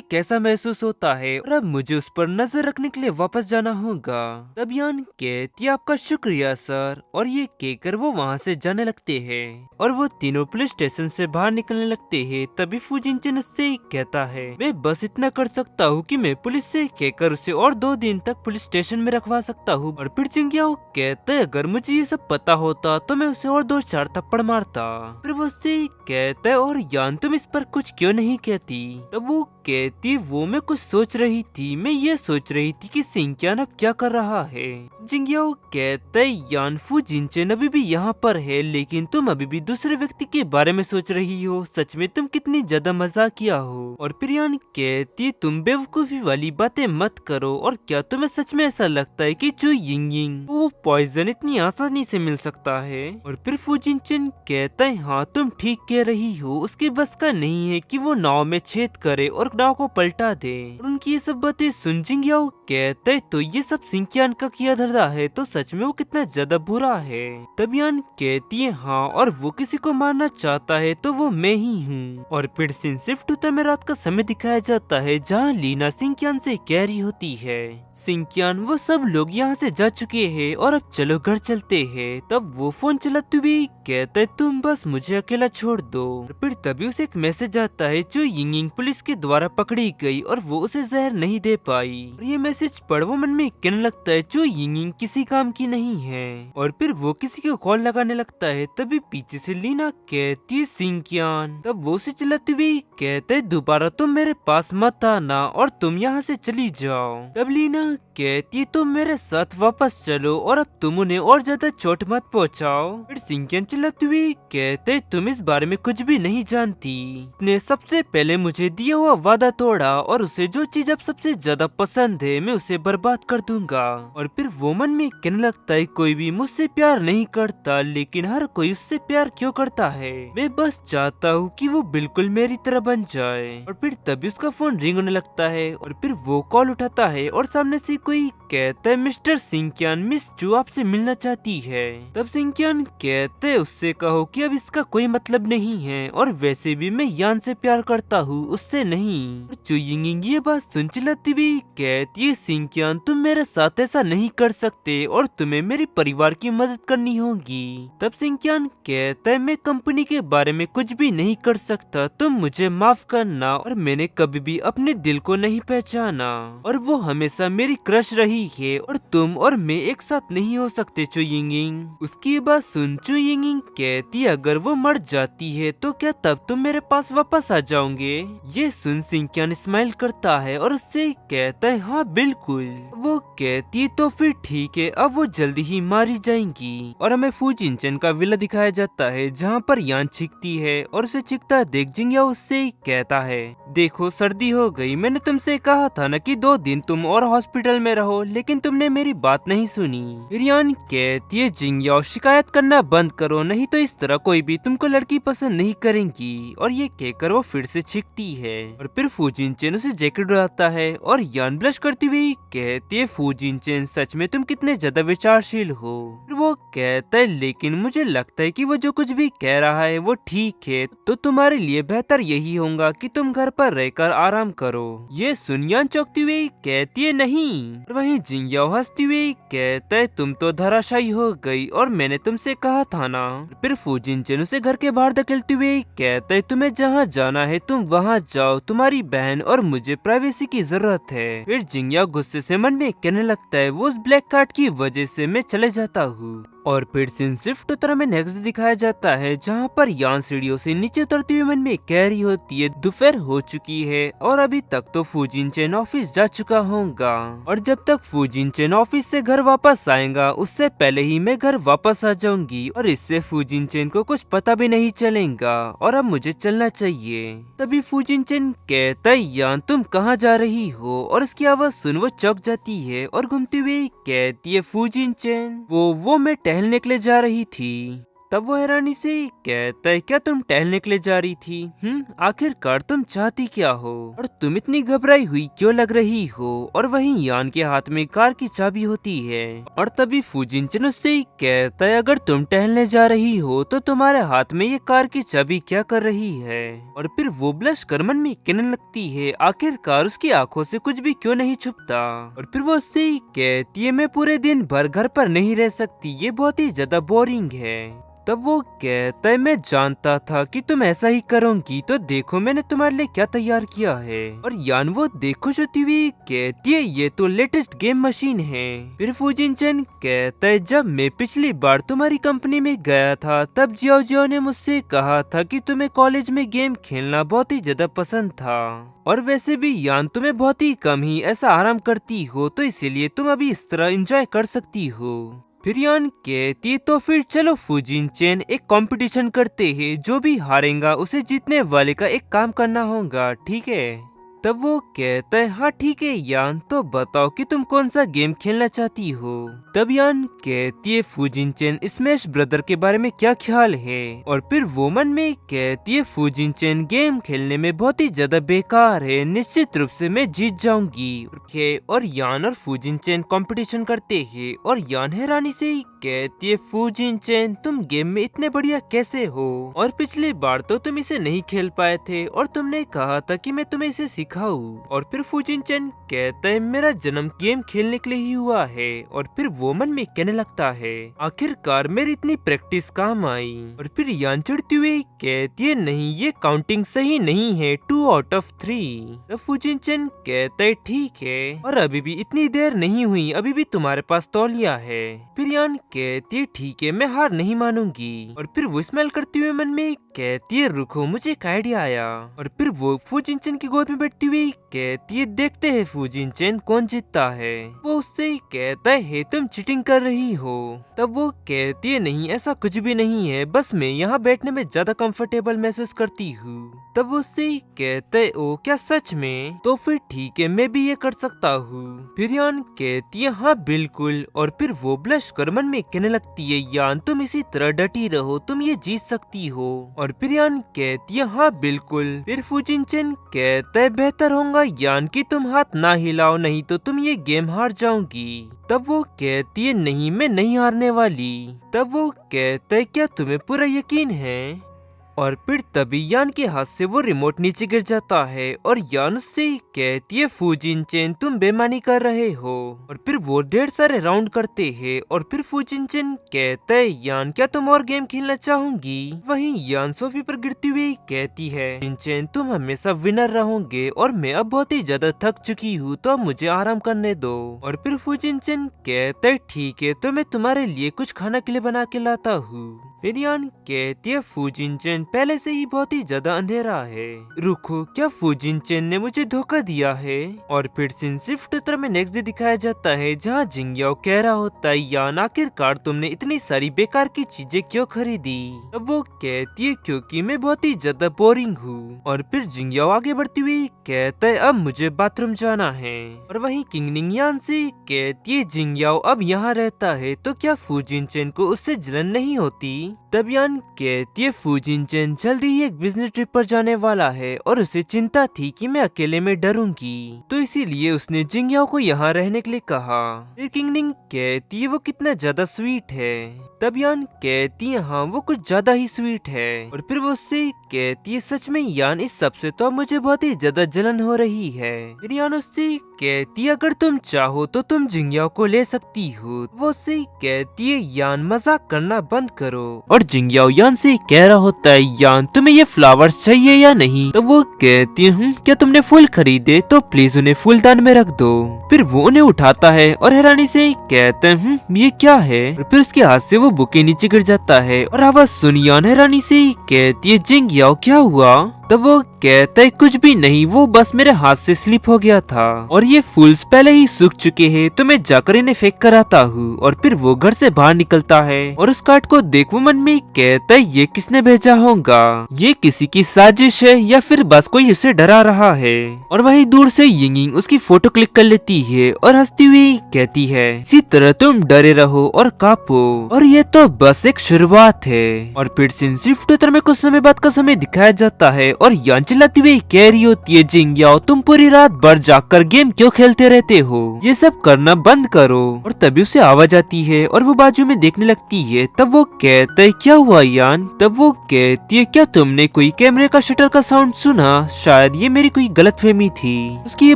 कैसा महसूस होता है और अब मुझे उस पर नजर रखने के लिए वापस जाना होगा। तब यान कहती है आपका शुक्रिया सर, और ये कहकर वो वहाँ से जाने लगते हैं और वो तीनों पुलिस स्टेशन से बाहर निकलने लगते हैं। तभी फूजिनचेन उससे कहता है मैं बस इतना कर सकता हूँ कि मैं पुलिस से कहकर उसे और 2 दिन तक पुलिस स्टेशन में रखवा सकता हूँ। और फिर जिंग्याओ कहते अगर मुझे ये सब पता होता तो मैं उसे और 2-4 थप्पड़ मारता। फिर वो उससे कहता है और यान तुम इस पर कुछ क्यों नहीं कहती? तब वो कहती वो मैं कुछ सोच रही थी, मैं ये सोच रही थी कि सिंक्यान अब क्या कर रहा है। जिंग्याओ कहते यान फूजिनचेन अभी भी यहाँ पर है लेकिन तुम अभी भी दूसरे व्यक्ति के बारे में सोच रही हो, सच में तुम कितनी ज्यादा मजाकिया हो। और फिर यान कहती तुम बेवकूफी वाली बातें मत करो, और क्या तुम्हें सच में ऐसा लगता है कि चू यिंग वो पॉइजन इतनी आसानी से मिल सकता है? और फिर फूजिनचेन कहता है हाँ तुम ठीक कह रही हो, उसके बस का नहीं है कि वो नाव में छेद करे और नाव को पलटा दे। और उनकी ये सब बातें सुन जिंग्याओ कहते तो ये सब सिंक्यान का किया धरा है, तो सच में वो कितना ज्यादा बुरा है। तब यान कहती है हाँ और वो किसी को मारना चाहता है तो वो मैं ही हूँ। और फिर सीन शिफ्ट होता में रात का समय दिखाया जाता है जहाँ लीना सिंक्यान से कह रही होती है सिंक्यान वो सब लोग यहाँ से जा चुके हैं और अब चलो घर चलते हैं। तब वो फोन चलाते हुए कहते तुम बस मुझे अकेला छोड़ दो। फिर तभी उसे एक मैसेज आता है जो यिंग पुलिस के द्वारा पकड़ी गई और वो उसे जहर नहीं दे पाई। और ये मैसेज पढ़ वो मन में कहने लगता है जो यिंग किसी काम की नहीं है। और फिर वो किसी को कॉल लगाने लगता है। तभी पीछे से लीना कहती है सिंक्यान। तब वो उसे चिल्लाते हुए कहते दोबारा तुम मेरे पास मत आना और तुम यहाँ से चली जाओ। तब लीना कहती तुम मेरे साथ वापस चलो और अब तुम उन्हें और ज्यादा चोट मत पहुँचाओ। फिर सिंक्यान चिल्लाते हुए कहते तुम इस बारे में कुछ भी नहीं जानती, उसने सबसे पहले मुझे दिया हुआ वादा तोड़ा और उसे जो चीज अब सबसे ज्यादा पसंद है मैं उसे बर्बाद कर दूंगा। और फिर वो मन में कहने लगता है कोई भी मुझसे प्यार नहीं करता लेकिन हर कोई उससे प्यार क्यों करता है, मैं बस चाहता हूँ कि वो बिल्कुल मेरी तरह बन जाए। और फिर तभी उसका फोन रिंग होने लगता है और फिर वो कॉल उठाता है और सामने से कोई कहता है मिस्टर सिंक्यान मिस चू आपसे मिलना चाहती है। तब सिंक्यान कहते उससे कहो कि अब इसका कोई मतलब नहीं है और वैसे भी मैं यान से प्यार करता हूँ उससे नहीं। चू यिंग ये बात सुन चिल्लाती हुई कहती है सिंक्यान तुम मेरे साथ ऐसा नहीं कर सकते और तुम्हें मेरे परिवार की मदद करनी होगी। तब सिंक्यान कहता है मैं कंपनी के बारे में कुछ भी नहीं कर सकता, तुम मुझे माफ करना और मैंने कभी भी अपने दिल को नहीं पहचाना और वो हमेशा मेरी क्रश रही है और तुम और मैं एक साथ नहीं हो सकते चू यिंग। उसकी बात सुन चू यिंग कहती अगर वो मर जाती है तो क्या तब तुम मेरे पास वापस आ जाओगे? ये सुन सिंक्यान स्माइल करता है और उससे कहता है हाँ बिल्कुल। वो कहती तो फिर ठीक है, अब वो जल्दी ही मारी जाएंगी। और हमें फूजिनचेन का विला दिखाया जाता है जहाँ पर यान चीखती है और उसे चीखता देख जिंग्याओ उससे कहता है देखो सर्दी हो गई, मैंने तुमसे कहा था ना कि 2 दिन तुम और हॉस्पिटल में रहो लेकिन तुमने मेरी बात नहीं सुनी। फिर यान कहती है जिंग्याओ शिकायत करना बंद करो नहीं तो इस तरह कोई भी तुमको लड़की पसंद नहीं करेंगी। और ये कहकर वो फिर से चीखती है और फिर फूजिनचेन उसे जैकेट उड़ाता है और यान ब्लश करती हुई कहती है फूजिनचेन सच में तुम कितने ज्यादा विचारशील हो। फिर वो कहता है लेकिन मुझे लगता है कि वो जो कुछ भी कह रहा है वो ठीक है, तो तुम्हारे लिए बेहतर यही होगा कि तुम घर पर रहकर आराम करो। ये सुन यान चौंकती हुई कहती है नहीं। और वहीं जिंगयाओ हंसती हुई कहता है तुम तो धराशायी हो गई और मैंने तुमसे कहा था ना। फिर फूजिनचेन उसे घर के बाहर धकेलते हुए कहता है तुम्हें जहाँ जाना है तुम वहाँ जाओ, तुम्हारी बहन और मुझे प्राइवेसी की जरूरत है। फिर जिंगयाओ गुस्से से मन में कहने लगता है वो उस ब्लैक कार्ड की वजह से मैं चले जाता हूँ। और फिर सीन शिफ्ट तरह में नेक्स्ट दिखाया जाता है जहाँ पर यान सीढ़ियों से नीचे उतरती हुई मन में कह रही होती है दोपहर हो चुकी है और अभी तक तो फूजिनचेन ऑफिस जा चुका होगा और जब तक फूजिनचेन ऑफिस से घर वापस आएगा उससे पहले ही मैं घर वापस आ जाऊंगी और इससे फूजिनचेन को कुछ पता भी नहीं चलेगा और अब मुझे चलना चाहिए। तभी फूजिनचेन कहता है यान तुम कहाँ जा रही हो और उसकी आवाज सुन वो चौंक जाती है और घूमती हुई कहती है फूजिनचेन वो मैं टहलने के लिए जा रही थी। तब वो हैरानी से कहता है क्या तुम टहलने के लिए जा रही थी? आखिरकार तुम चाहती क्या हो और तुम इतनी घबराई हुई क्यों लग रही हो? और वहीं यान के हाथ में कार की चाबी होती है और तभी फूजिनचेन उससे कहता है अगर तुम टहलने जा रही हो तो तुम्हारे हाथ में ये कार की चाबी क्या कर रही है? और फिर वो ब्लश कर मन में कहने लगती है आखिरकार उसकी आंखों से कुछ भी क्यों नहीं छुपता। और फिर वो उससे कहती है मैं पूरे दिन भर घर पर नहीं रह सकती, ये बहुत ही ज्यादा बोरिंग है। तब वो कहता है मैं जानता था कि तुम ऐसा ही करोगी, तो देखो मैंने तुम्हारे लिए क्या तैयार किया है। और यान वो देखो होती हुई कहती है ये तो लेटेस्ट गेम मशीन है। फिर फूजिनचेन कहता है जब मैं पिछली बार तुम्हारी कंपनी में गया था तब जियाओ जियाओ ने मुझसे कहा था कि तुम्हें कॉलेज में गेम खेलना बहुत ही ज्यादा पसंद था और वैसे भी यान तुम्हें बहुत ही कम ही ऐसा आराम करती हो, तो इसीलिए तुम अभी इस तरह एंजॉय कर सकती हो। फिर यान कहती तो फिर चलो फूजिनचेन एक कंपटीशन करते हैं, जो भी हारेगा उसे जीतने वाले का एक काम करना होगा, ठीक है? तब वो कहता है हाँ ठीक है यान, तो बताओ कि तुम कौन सा गेम खेलना चाहती हो। तब यान कहती है फूजिनचेन स्मैश ब्रदर के बारे में क्या ख्याल है। और फिर वो मन में कहती है फूजिनचेन गेम खेलने में बहुत ही ज्यादा बेकार है, निश्चित रूप से मैं जीत जाऊंगी। और यान और फूजिनचेन कंपटीशन करते हैं और यान हैरानी से कहती है फूजिनचेन तुम गेम में इतने बढ़िया कैसे हो और पिछली बार तो तुम इसे नहीं खेल पाए थे और तुमने कहा था कि मैं तुम्हें इसे सिखाऊं। और फिर फूजिनचेन कहता है मेरा जन्म गेम खेलने के लिए ही हुआ है। और फिर वो मन में कहने लगता है आखिरकार मेरी इतनी प्रैक्टिस काम आई। और फिर यान चिढ़ती हुई कहती है नहीं ये काउंटिंग सही नहीं है, 2 आउट ऑफ 3। तो फूजिनचेन कहता है ठीक है और अभी भी इतनी देर नहीं हुई, अभी भी तुम्हारे पास तौलिया है। फिर यान कहती है ठीक है मैं हार नहीं मानूंगी। और फिर वो स्माइल करते हुए मन में कहती है रुको मुझे एक आइडिया आया। और फिर वो फूजिनचेन की गोद में बैठती हुई कहती है देखते हैं फूजिनचेन कौन जीतता है। वो उससे कहता है तुम चीटिंग कर रही हो। तब वो कहती है नहीं ऐसा कुछ भी नहीं है, बस मैं यहाँ बैठने में ज्यादा कंफर्टेबल महसूस करती हूँ। तब वो उससे कहता है ओ क्या सच में? तो फिर ठीक है मैं भी ये कर सकता हूँ। फिर यान कहती है हाँ बिल्कुल। और फिर वो ब्लश कर मन में कहने लगती है यान तुम इसी तरह डटी रहो, तुम ये जीत सकती हो। और फिर यान कहती है हाँ बिल्कुल। फिर फूजिनचेन कहता है बेहतर होगा यान कि तुम हाथ ना हिलाओ, नहीं तो तुम ये गेम हार जाओगी। तब वो कहती है नहीं मैं नहीं हारने वाली। तब वो कहता है क्या तुम्हें पूरा यकीन है? और फिर तभी यान के हाथ से वो रिमोट नीचे गिर जाता है और यान उससे कहती है फूजिनचेन तुम बेईमानी कर रहे हो। और फिर वो ढेर सारे राउंड करते हैं और फिर फूजिनचेन कहता है यान क्या तुम और गेम खेलना चाहूंगी? वहीं यान सोफे पर गिरती हुई कहती है फूजिनचेन तुम हमेशा विनर रहोगे और मैं अब बहुत ही ज्यादा थक चुकी हूँ, तो अब मुझे आराम करने दो। और फिर फूजिनचेन कहता है ठीक है तो मैं तुम्हारे लिए कुछ खाना के लिए बना के लाता हूँ। फिर यान कहती है फूजिनचेन पहले से ही बहुत ही ज्यादा अंधेरा है, रुको क्या फूजिनचेन ने मुझे धोखा दिया है? और फिर सीन शिफ्ट तरह में नेक्स्ट डे दिखाया जाता है जहाँ जिंगयाओ कह रहा होता है यान आखिरकार तुमने इतनी सारी बेकार की चीजें क्यों खरीदी? अब वो कहती है क्योंकि मैं बहुत ही ज्यादा बोरिंग हूँ। और फिर जिंगयाओ आगे बढ़ती हुई कहता है अब मुझे बाथरूम जाना है। और वहीं किंगनिंग यान से कहती है जिंगयाओ अब यहाँ रहता है तो क्या फूजिनचेन को उससे जलन नहीं होती? तब यान कहती है फूजिनचेन जल्दी ही एक बिजनेस ट्रिप पर जाने वाला है और उसे चिंता थी कि मैं अकेले में डरूंगी, तो इसीलिए उसने जिंगयाओ को यहाँ रहने के लिए कहा। फिर किंगनिंग कहती है वो कितना ज्यादा स्वीट है। तब यान कहती है हाँ वो कुछ ज्यादा ही स्वीट है। और फिर वो उससे कहती है सच में यान इस सब से तो अब मुझे बहुत ही ज्यादा जलन हो रही है। फिर यान उससे कहती अगर तुम चाहो तो तुम जिंगयाओ को ले सकती हो। वो उससे कहती है यान मजाक करना बंद करो। और जिंगयाओ यान से कह रहा होता है यान तुम्हें ये फ्लावर्स चाहिए या नहीं। तो वो कहती है क्या तुमने फूल खरीदे तो प्लीज उन्हें फूलदान में रख दो। फिर वो उन्हें उठाता है और हैरानी से कहते हैं ये क्या है। और फिर उसके हाथ से वो बुके नीचे गिर जाता है और आवाज सुन यान हैरानी से कहती है जिंगयाओ क्या हुआ। तब वो कहता है कुछ भी नहीं, वो बस मेरे हाथ से स्लिप हो गया था और ये फूल्स पहले ही सूख चुके हैं तो मैं जाकर इन्हें फेंक कर आता हूँ। और फिर वो घर से बाहर निकलता है और उस कार्ड को देख वो मन में कहता है ये किसने भेजा होगा, ये किसी की साजिश है या फिर बस कोई उसे डरा रहा है। और वही दूर से यिंगिंग उसकी फोटो क्लिक कर लेती है और हंसती हुई कहती है इसी तरह तुम डरे रहो और कापो और ये तो बस एक शुरुआत है। और फिर सीन शिफ्ट होकर में कुछ समय बाद का समय दिखाया जाता है और यान चिल्लाती हुई कह रही होती है जिंगयाओ तुम पूरी रात भर जागकर गेम क्यों खेलते रहते हो, ये सब करना बंद करो। और तभी उसे आवाज आती है और वो बाजू में देखने लगती है। तब वो कहता है क्या हुआ यान। तब वो कहती है क्या तुमने कोई कैमरे का शटर का साउंड सुना, शायद ये मेरी कोई गलतफहमी थी। उसकी ये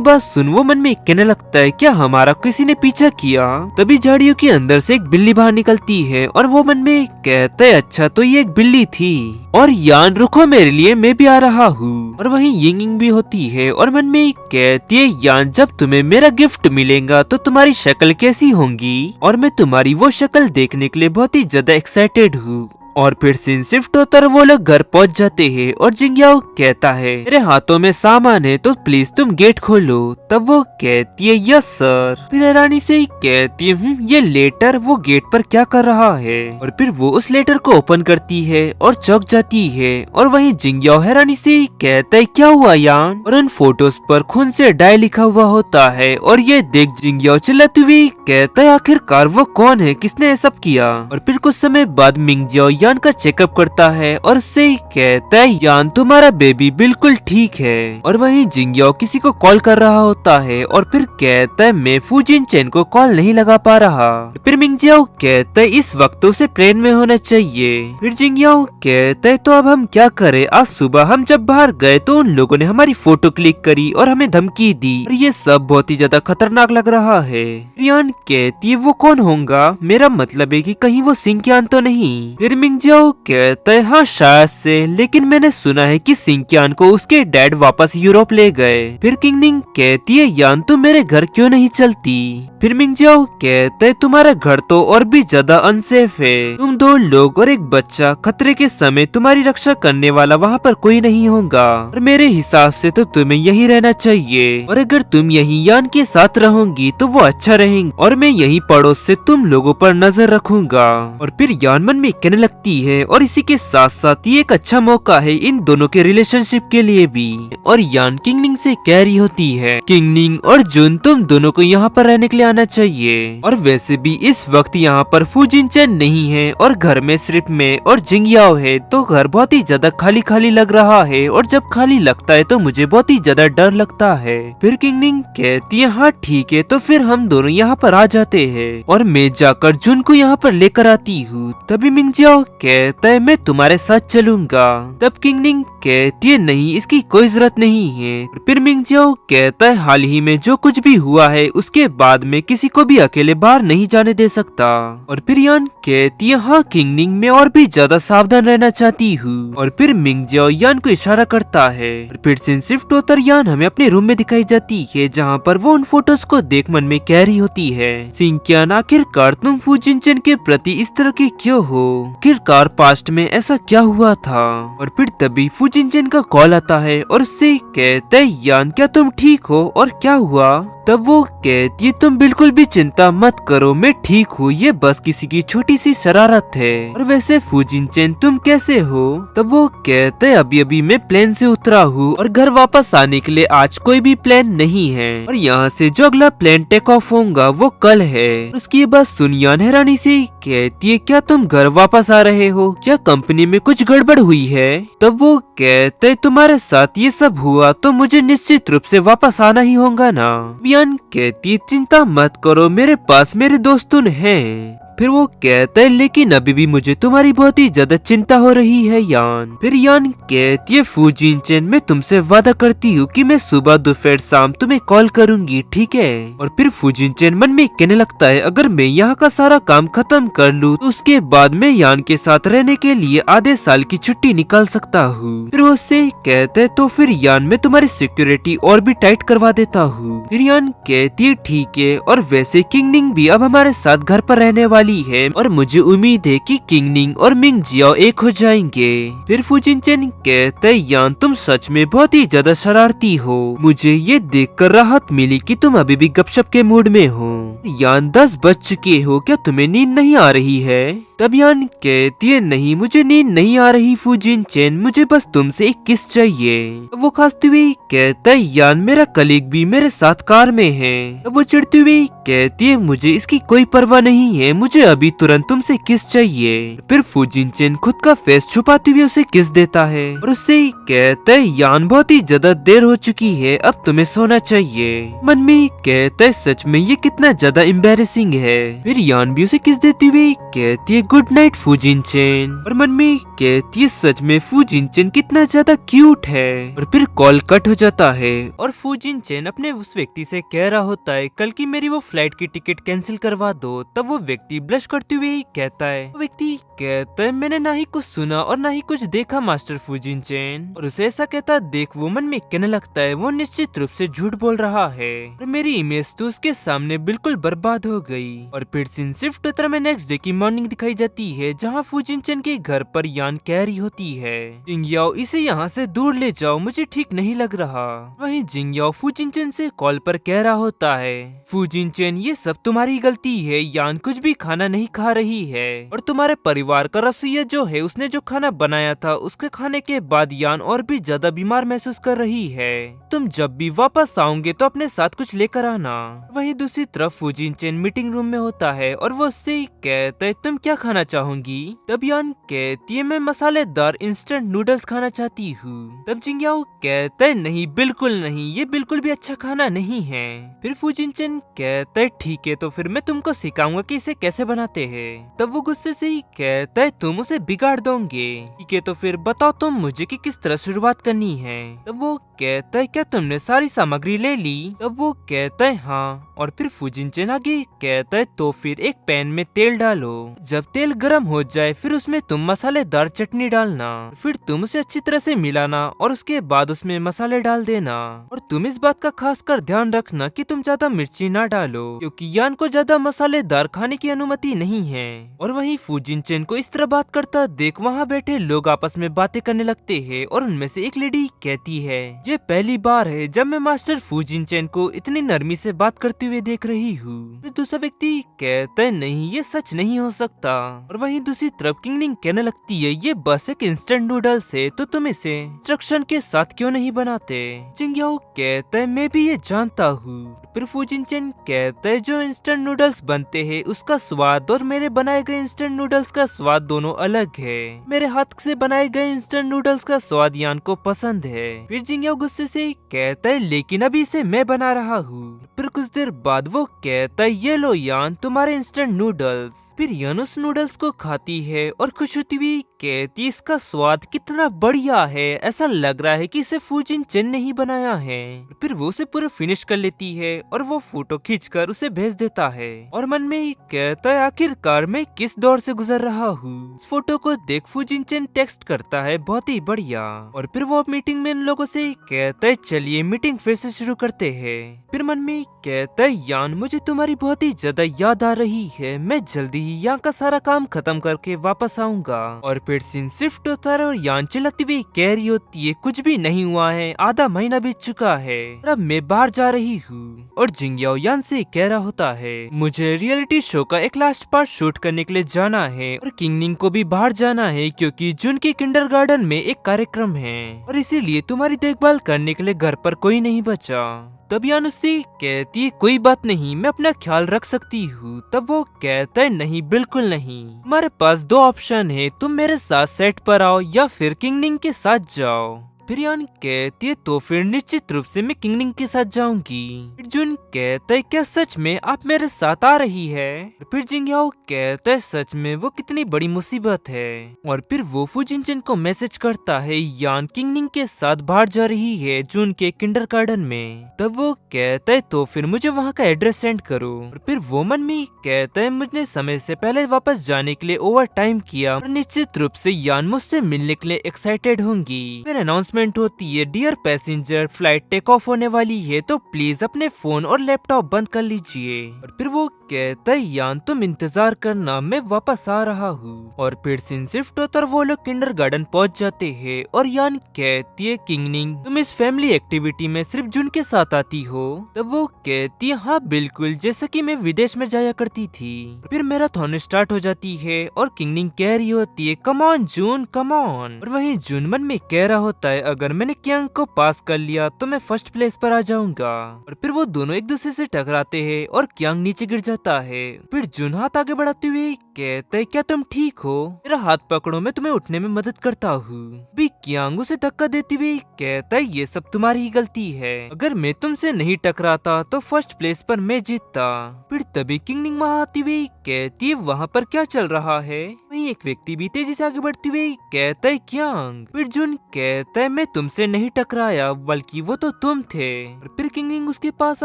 बात सुन वो मन में कहने लगता है क्या हमारा किसी ने पीछा किया। तभी झाड़ियों के अंदर से एक बिल्ली बाहर निकलती है और वो मन में कहता है अच्छा तो ये एक बिल्ली थी। और यान रुको मेरे लिए मैं भी आ रहा हूँ। और वहीं यिंगिंग भी होती है और मन में कहती है यान जब तुम्हें मेरा गिफ्ट मिलेगा तो तुम्हारी शक्ल कैसी होगी और मैं तुम्हारी वो शक्ल देखने के लिए बहुत ही ज्यादा एक्साइटेड हूँ। और फिर सीन शिफ्ट होकर वो लोग घर पहुंच जाते हैं और जिंगयाओ कहता है मेरे हाथों में सामान है तो प्लीज तुम गेट खोलो। तब वो कहती है यस सर। फिर हैरानी से कहती है ये लेटर वो गेट पर क्या कर रहा है। और फिर वो उस लेटर को ओपन करती है और चौंक जाती है। और वहीं जिंगयाओ हैरानी से कहता है क्या हुआ यान। और उन फोटोज पर खून से डाई लिखा हुआ होता है और ये देख जिंगयाओ चिल्लाती हुई कहता है आखिरकार वो कौन है, किसने ये सब किया। और फिर कुछ समय बाद मिंगजियाओ यान का चेकअप करता है और उससे कहता है यान तुम्हारा बेबी बिल्कुल ठीक है। और वहीं जिंगयाओ किसी को कॉल कर रहा होता है और फिर कहता है मैं फूजिन चेन को कॉल नहीं लगा पा रहा। फिर मिंगजियाओ कहता है इस वक्त उसे प्लेन में होना चाहिए। फिर जिंगयाओ कहता है तो अब हम क्या करें, आज सुबह हम जब बाहर गए तो उन लोगों ने हमारी फोटो क्लिक करी और हमें धमकी दी और ये सब बहुत ही ज्यादा खतरनाक लग रहा है। यान कहती है वो कौन होगा, मेरा मतलब है कि कहीं वो सिंकियान तो नहीं। फिर मिंगजियाओ कहता है हाँ शायद से, लेकिन मैंने सुना है कि सिंकियान को उसके डैड वापस यूरोप ले गए। फिर किंगनिंग कहती है यान तुम मेरे घर क्यों नहीं चलती। फिर मिंगजियाओ कहता है तुम्हारा घर तो और भी ज्यादा अनसेफ है, तुम दो लोग और एक बच्चा, खतरे के समय तुम्हारी रक्षा करने वाला वहाँ पर कोई नहीं होगा और मेरे हिसाब से तो तुम्हें यही रहना चाहिए। और अगर तुम यही यान के साथ रहोगी तो वो अच्छा रहेंगे और मैं यही पड़ोस से तुम लोगों पर नजर रखूंगा। और फिर यान मन में कहने लगती है और इसी के साथ साथ ये एक अच्छा मौका है इन दोनों के रिलेशनशिप के लिए भी। और यान किंगनिंग से कह रही होती है किंगनिंग और जुन तुम दोनों को यहाँ पर रहने के लिए आना चाहिए। और वैसे भी इस वक्त यहाँ पर फूजिन चेन नहीं है और घर में सिर्फ मैं और जिंगयाओ है तो घर बहुत ही ज्यादा खाली खाली लग रहा है। और जब खाली लगता है तो मुझे बहुत ही ज्यादा डर लगता है। फिर किंगनिंग कहती है हाँ ठीक है तो फिर हम दोनों यहाँ पर आ जाते हैं और मैं जाकर जुन को यहाँ पर लेकर आती हूँ। तभी मिंगजियाओ कहता है मैं तुम्हारे साथ चलूंगा। तब किंगनिंग कहती है नहीं इसकी कोई जरूरत नहीं है। फिर मिंगजियाओ कहता है हाल ही में जो कुछ भी हुआ है उसके बाद में किसी को भी अकेले बाहर नहीं जाने दे सकता। और फिर यान कहती है हाँ किंगनिंग मैं और भी ज्यादा सावधान रहना चाहती हूँ। और फिर मिंगजियाओ यान को इशारा करता है। फिर सीन शिफ्ट होकर यान हमें अपने रूम में दिखाई जाती है जहाँ पर वो उन फोटोज को देख मन में कह रही होती है सिंकियान आखिरकार तुम फूजिन चेन के प्रति इस तरह के क्यों हो, आखिरकार पास्ट में ऐसा क्या हुआ था। और फिर तभी फूजिन चेन का कॉल आता है और उससे कहता है यान क्या तुम ठीक हो और क्या हुआ। तब वो कहती है तुम बिल्कुल भी चिंता मत करो मैं ठीक हूँ, ये बस किसी की छोटी सी शरारत है। और वैसे फूजिन चेन तुम कैसे हो। तब वो कहते हैं अभी अभी मैं प्लेन से उतरा हूँ और घर वापस आने के लिए आज कोई भी प्लान नहीं है और यहाँ से जो अगला प्लेन टेक ऑफ होगा वो कल है। उसकी बात सुन यान हैरानी से कहती है क्या तुम घर वापस आ रहे हो, क्या कंपनी में कुछ गड़बड़ हुई है। तब वो कहते तुम्हारे साथ ये सब हुआ तो मुझे निश्चित रूप से वापस आना ही होगा ना। यान कहती चिंता मत करो मेरे पास मेरे दोस्तों हैं। फिर वो कहता है लेकिन अभी भी मुझे तुम्हारी बहुत ही ज्यादा चिंता हो रही है यान। फिर यान कहती है फूजिनचेन मैं तुमसे वादा करती हूँ कि मैं सुबह दोपहर शाम तुम्हें कॉल करूंगी, ठीक है। और फिर फूजिनचेन मन में कहने लगता है अगर मैं यहाँ का सारा काम खत्म कर लूँ तो उसके बाद मैं यान के साथ रहने के लिए आधे साल की छुट्टी निकाल सकता हूँ। फिर वो उससे कहते है तो फिर यान मैं तुम्हारी सिक्योरिटी और भी टाइट करवा देता हूँ। फिर यान कहती है ठीक है, और वैसे किंगनिंग भी अब हमारे साथ घर पर रहने वाली है और मुझे उम्मीद है कि किंगनिंग और मिंग जियाओ एक हो जाएंगे। फिर फूजिनचेन कहते यान तुम सच में बहुत ही ज्यादा शरारती हो, मुझे ये देखकर राहत मिली कि तुम अभी भी गपशप के मूड में हो। यान 10 बज चुके हो, क्या तुम्हें नींद नहीं आ रही है? तब यान कहती है नहीं मुझे नींद नहीं आ रही फूजिनचेन, मुझे बस तुमसे एक किस चाहिए। वो खांसती हुई कहता है यान मेरा कलीग भी मेरे साथ कार में है। वो चिढ़ती हुई कहती है मुझे इसकी कोई परवाह नहीं है, मुझे अभी तुरंत तुमसे किस चाहिए। फिर फूजिनचेन खुद का फेस छुपाते हुए उसे किस देता है और उससे कहता है यान बहुत ही ज्यादा देर हो चुकी है, अब तुम्हें सोना चाहिए। मन में कहता है सच में ये कितना ज्यादा एम्बैरेसिंग है। फिर यान भी उसे किस देती हुई कहती है गुड नाइट फूजिनचेन, और मन में कहती है सच में फूजिनचेन कितना ज्यादा क्यूट है। और फिर कॉल कट हो जाता है और फूजिनचेन अपने उस व्यक्ति से कह रहा होता है कल की मेरी वो फ्लाइट की टिकट कैंसिल करवा दो। तब वो व्यक्ति ब्लश करते हुए कहता है, वो व्यक्ति कहता है मैंने ना ही कुछ सुना और ना ही कुछ देखा मास्टर फूजिनचेन। और उसे ऐसा कहता देख वो मन में कहने लगता है वो निश्चित रूप से झूठ बोल रहा है और मेरी इमेज तो उसके सामने बिल्कुल बर्बाद हो गई। और फिर सीन शिफ्ट होता है नेक्स्ट डे की मॉर्निंग दिखाई जाती है जहाँ फूजिनचेन के घर पर यान कह रही होती है जिंगयाओ इसे यहाँ से दूर ले जाओ, मुझे ठीक नहीं लग रहा। वहीं जिंगयाओ फूजिनचेन से कॉल पर कह रहा होता है फूजिनचेन ये सब तुम्हारी गलती है, यान कुछ भी खाना नहीं खा रही है और तुम्हारे परिवार का रसोइया जो है उसने जो खाना बनाया था उसके खाने के बाद यान और भी ज्यादा बीमार महसूस कर रही है। तुम जब भी वापस आओगे तो अपने साथ कुछ लेकर आना। वहीं दूसरी तरफ फूजिनचेन मीटिंग रूम में होता है और वो उससे कहता है तुम क्या खाना चाहोगी? तब यान कहती है मैं मसालेदार इंस्टेंट नूडल्स खाना चाहती हूँ। तब जिंगयाओ कहता है नहीं बिल्कुल नहीं, ये बिल्कुल भी अच्छा खाना नहीं है। फिर फूजिनचेन कहता है ठीक है तो फिर मैं तुमको सिखाऊंगा कि इसे कैसे बनाते हैं। तब वो गुस्से से ही कहता है तुम उसे बिगाड़ दोगे, ठीक है तो फिर बताओ तुम मुझे कि किस तरह शुरुआत करनी है। तब वो कहता है क्या तुमने सारी सामग्री ले ली? तब वो कहता है हाँ। और फिर फूजिनचेन आगे कहता है तो फिर एक पैन में तेल डालो, जब तेल गर्म हो जाए फिर उसमें तुम मसालेदार चटनी डालना, फिर तुम उसे अच्छी तरह से मिलाना और उसके बाद उसमें मसाले डाल देना। और तुम इस बात का खासकर ध्यान रखना कि तुम ज्यादा मिर्ची ना डालो क्योंकि यान को ज्यादा मसालेदार खाने की अनुमति नहीं है। और वहीं फूजिनचेन को इस तरह बात करता देख वहाँ बैठे लोग आपस में बातें करने लगते हैं और उनमें से एक लेडी कहती है ये पहली बार है जब मैं मास्टर फूजिनचेन को इतनी नरमी से बात करते हुए देख रही हूँ। दूसरा व्यक्ति कहता है नहीं ये सच नहीं हो सकता। और वहीं दूसरी तरफ किंगनिंग कहने लगती है ये बस एक इंस्टेंट नूडल्स है तो तुम इसे इंस्ट्रक्शन के साथ क्यों नहीं बनाते? जिंगयाओ कहता है मैं भी ये जानता हूँ। फिर फूजिनचेन कहता है जो इंस्टेंट नूडल्स बनते हैं उसका स्वाद और मेरे बनाए गए इंस्टेंट नूडल्स का स्वाद दोनों अलग है। मेरे हाथ से बनाए गए इंस्टेंट नूडल्स का स्वाद यान को पसंद है। फिर जिंगयाओ गुस्से से कहता है लेकिन अभी इसे मैं बना रहा हूँ। फिर कुछ देर बाद वो कहता है ये लो यान तुम्हारे इंस्टेंट नूडल्स। फिर यान उस नूडल्स को खाती है और खुश होती हुई कहती इसका स्वाद कितना बढ़िया है, ऐसा लग रहा है कि इसे फूजिनचेन ने ही बनाया है। फिर वो उसे पूरा फिनिश कर लेती है और वो फोटो खींचकर उसे भेज देता है और मन में कहता है आखिरकार मैं किस दौर से गुजर रहा हूँ। इस फोटो को देख फूजिनचेन टेक्स्ट करता है बहुत ही बढ़िया। और फिर वो मीटिंग में इन लोगों से कहता है चलिए मीटिंग फिर से शुरू करते हैं। फिर मन में कहता है यान मुझे तुम्हारी बहुत ही ज्यादा याद आ रही है, मैं जल्दी ही यहाँ का सारा काम खत्म करके वापस आऊंगा। और फिर सीन शिफ्ट होता है और यान चिल्लाती हुई कह रही होती है कुछ भी नहीं हुआ है, आधा महीना बीत चुका है और अब मैं बाहर जा रही हूँ। और जिंगयाओ यान से कह रहा होता है मुझे रियलिटी शो का एक लास्ट पार्ट शूट करने के लिए जाना है और किंगनिंग को भी बाहर जाना है क्योंकि जून के किंडरगार्टन में एक कार्यक्रम है और इसीलिए तुम्हारी देखभाल करने के लिए घर पर कोई नहीं बचा। तब यान उससे कहती है कोई बात नहीं मैं अपना ख्याल रख सकती हूँ। तब वो कहता है नहीं बिल्कुल नहीं, हमारे पास दो ऑप्शन है, तुम मेरे साथ सेट पर आओ या फिर किंगनिंग के साथ जाओ। फिर यान कहती है तो फिर निश्चित रूप से मैं किंगनिंग के साथ जाऊंगी। फिर जुन कहता है क्या सच में आप मेरे साथ आ रही है? फिर जिंगयाओ कहता है सच में वो कितनी बड़ी मुसीबत है। और फिर वो फुजिनचेन को मैसेज करता है यान किंगनिंग के साथ बाहर जा रही है जून के किंडरगार्टन में। तब वो कहता है तो फिर मुझे वहाँ का एड्रेस सेंड करो। और फिर वो मन में कहता है मुझे समय से पहले वापस जाने के लिए ओवर टाइम किया और निश्चित रूप से यान मुझसे मिलने के लिए एक्साइटेड होंगी। फिर अनाउंसमेंट होती है dear passenger flight take off होने वाली है तो प्लीज अपने फोन और लैपटॉप बंद कर लीजिए। और फिर वो कहता है यान तुम इंतजार करना मैं वापस आ रहा हूँ। और फिर सिंसिफ्ट और वो लोग किंडरगार्टन पहुँच जाते हैं और यान कहती है किंगनिंग तुम इस फैमिली एक्टिविटी में सिर्फ जुन के साथ आती हो? तब वो कहती है हाँ बिल्कुल, जैसा कि मैं विदेश में जाया करती थी। फिर मैराथन स्टार्ट हो जाती है और किंगनिंग कह रही होती है come on June come on. और वहीं जून मन में कह रहा होता है अगर मैंने कियांग को पास कर लिया तो मैं फर्स्ट प्लेस पर आ जाऊंगा। और फिर वो दोनों एक दूसरे से टकराते हैं और कियांग नीचे गिर जाता है। फिर जून हाथ आगे बढ़ाते हुए कहता है क्या तुम ठीक हो? मेरा हाथ पकड़ो मैं तुम्हें उठने में मदद करता हूँ। भी कियांग उसे धक्का देते हुए कहता है ये सब तुम्हारी ही गलती है, अगर मैं तुमसे नहीं टकराता तो फर्स्ट प्लेस पर मैं जीतता। फिर तभी किंगनिंग वहाँ आती हुई कहती है वहाँ पर क्या चल रहा है? वहीं एक व्यक्ति भी तेजी से आगे बढ़ते हुए कहता है कियांग। फिर जून कहता है मैं तुमसे नहीं टकराया बल्कि वो तो तुम थे। और फिर किंगनिंग उसके पास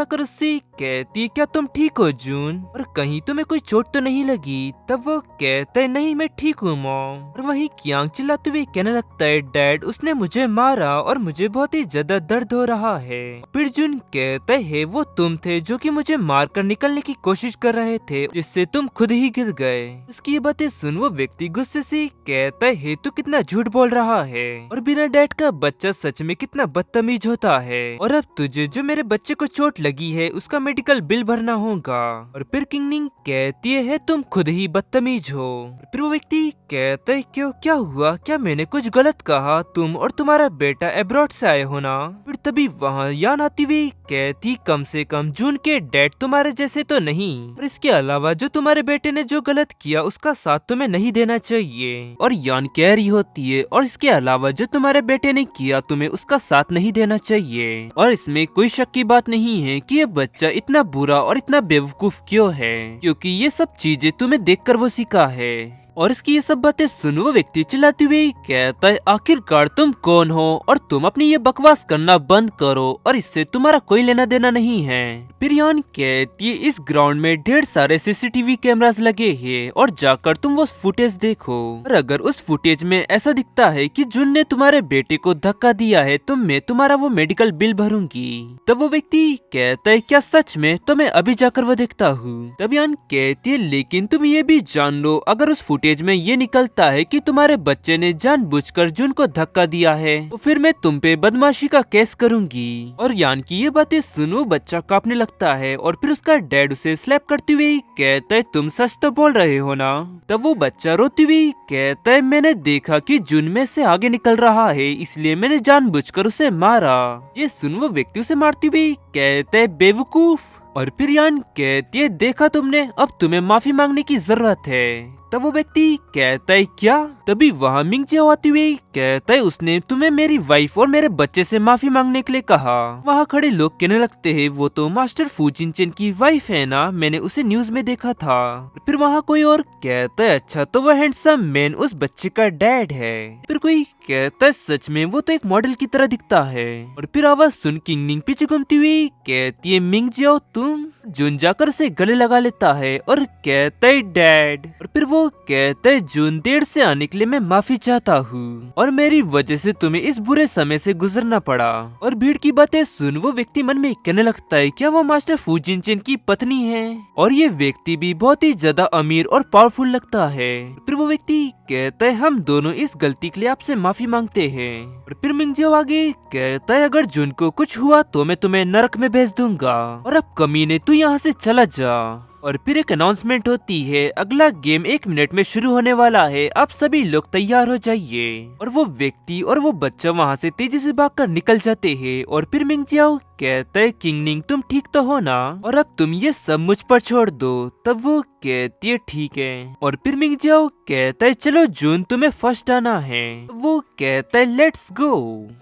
आकर उससे कहती है क्या तुम ठीक हो जून? और कहीं तुम्हें कोई चोट तो नहीं लगी? तब वो कहता है नहीं मैं ठीक हूँ मॉम। और वहीं कियांग चिल्लाते हुए कहने लगता है डैड उसने मुझे मारा और मुझे बहुत ही ज्यादा दर्द हो रहा है। फिर जून कहता है वो तुम थे जो कि मुझे मारकर निकलने की कोशिश कर रहे थे जिससे तुम खुद ही गिर गए। उसकी ये बातें सुन वो व्यक्ति गुस्से से कहता है तू कितना झूठ बोल रहा है और बिना डैड का बच्चा सच में कितना बदतमीज होता है और अब तुझे जो मेरे बच्चे को चोट लगी है उसका मेडिकल बिल भरना होगा। और फिर किंगनिंग कहती है तुम खुद ही बदतमीज हो। फिर वो व्यक्ति कहता है क्यों क्या हुआ, क्या मैंने कुछ गलत कहा? तुम और तुम्हारा बेटा एब्रॉड से आए हो ना? फिर तभी वहाँ यान आती हुई कहती कम से कम जून के डैड तुम्हारे जैसे तो नहीं और इसके अलावा जो तुम्हारे बेटे ने जो गलत किया उसका साथ तुम्हें नहीं देना चाहिए। और यान कह रही होती है और इसके अलावा जो तुम्हारे बेटे ने किया तुम्हें उसका साथ नहीं देना चाहिए। और इसमें कोई शक की बात नहीं है कि ये बच्चा इतना बुरा और इतना बेवकूफ क्यों है, क्योंकि ये सब चीजें तुम्हें देखकर वो सीखा है। और इसकी ये सब बातें सुन वो व्यक्ति चिल्लाते हुए कहता है आखिरकार तुम कौन हो और तुम अपनी ये बकवास करना बंद करो और इससे तुम्हारा कोई लेना देना नहीं है। फिर यान कहती है इस ग्राउंड में ढेर सारे सीसीटीवी कैमरास लगे हैं और जाकर तुम वो फुटेज देखो और अगर उस फुटेज में ऐसा दिखता है कि जुन ने तुम्हारे बेटे को धक्का दिया है तो मैं तुम्हारा वो मेडिकल बिल भरूंगी। तब वो व्यक्ति कहता है क्या सच में? तो मैं अभी जाकर वो देखता हूँ। तब यान कहती है लेकिन तुम ये भी जान लो अगर उस फुटेज में ये निकलता है कि तुम्हारे बच्चे ने जानबूझकर जुन को धक्का दिया है तो फिर मैं तुम पे बदमाशी का केस करूंगी। और यान की ये बातें सुन वो बच्चा कांपने लगता है और फिर उसका डैड उसे स्लैप करते हुए कहता है तुम सच तो बोल रहे हो ना? तब वो बच्चा रोते हुए कहता है मैंने देखा कि जुन में से आगे निकल रहा है इसलिए मैंने जानबूझकर उसे मारा। ये सुन वो व्यक्ति उसे मारते हुए कहता है बेवकूफ। और फिर यान कहती है देखा तुमने, अब तुम्हें माफी मांगने की जरूरत है। तब वो व्यक्ति कहता है क्या? तभी वहाँ मिंगजियाओ आते हुए कहता है उसने तुम्हें मेरी वाइफ और मेरे बच्चे से माफी मांगने के लिए कहा। वहाँ खड़े लोग कहने लगते हैं वो तो मास्टर फुजिनचेन की वाइफ है ना, मैंने उसे न्यूज में देखा था। फिर वहाँ कोई और कहता है अच्छा तो वो हैंडसम मैन उस बच्चे का डैड है। फिर कोई कहता है सच में वो तो एक मॉडल की तरह दिखता है। और फिर आवाज सुन किंगनिंग पीछे घूमती हुई कहती है मिंगजियाओ तुम? जून जाकर उसे गले लगा लेता है और कहता है डैड। और फिर वो कहता है जून देर से आने के लिए मैं माफी चाहता हूँ और मेरी वजह से तुम्हें इस बुरे समय से गुजरना पड़ा। और भीड़ की बातें सुन वो व्यक्ति मन में कहने लगता है क्या वो मास्टर फुजिनचेन की पत्नी है? और ये व्यक्ति भी बहुत ही ज्यादा अमीर और पावरफुल लगता है। फिर वो व्यक्ति कहता है हम दोनों इस गलती के लिए आपसे माफी मांगते हैं। और फिर मिंगजियाओ आगे कहता है अगर जुन को कुछ हुआ तो मैं तुम्हें नरक में भेज दूंगा और अब कमीने तू यहाँ से चला जा। और फिर एक अनाउंसमेंट होती है, अगला गेम 1 मिनट में शुरू होने वाला है, आप सभी लोग तैयार हो जाइए। और वो व्यक्ति और वो बच्चा वहाँ से तेजी से भागकर निकल जाते हैं। और फिर मिंग जियाओ कहता है किंगनिंग तुम ठीक तो हो ना, और अब तुम ये सब मुझ पर छोड़ दो। तब वो कहती है ठीक है। और फिर मिंग जियाओ कहता है चलो जून तुम्हें फर्स्ट आना है। वो कहता है लेट्स गो।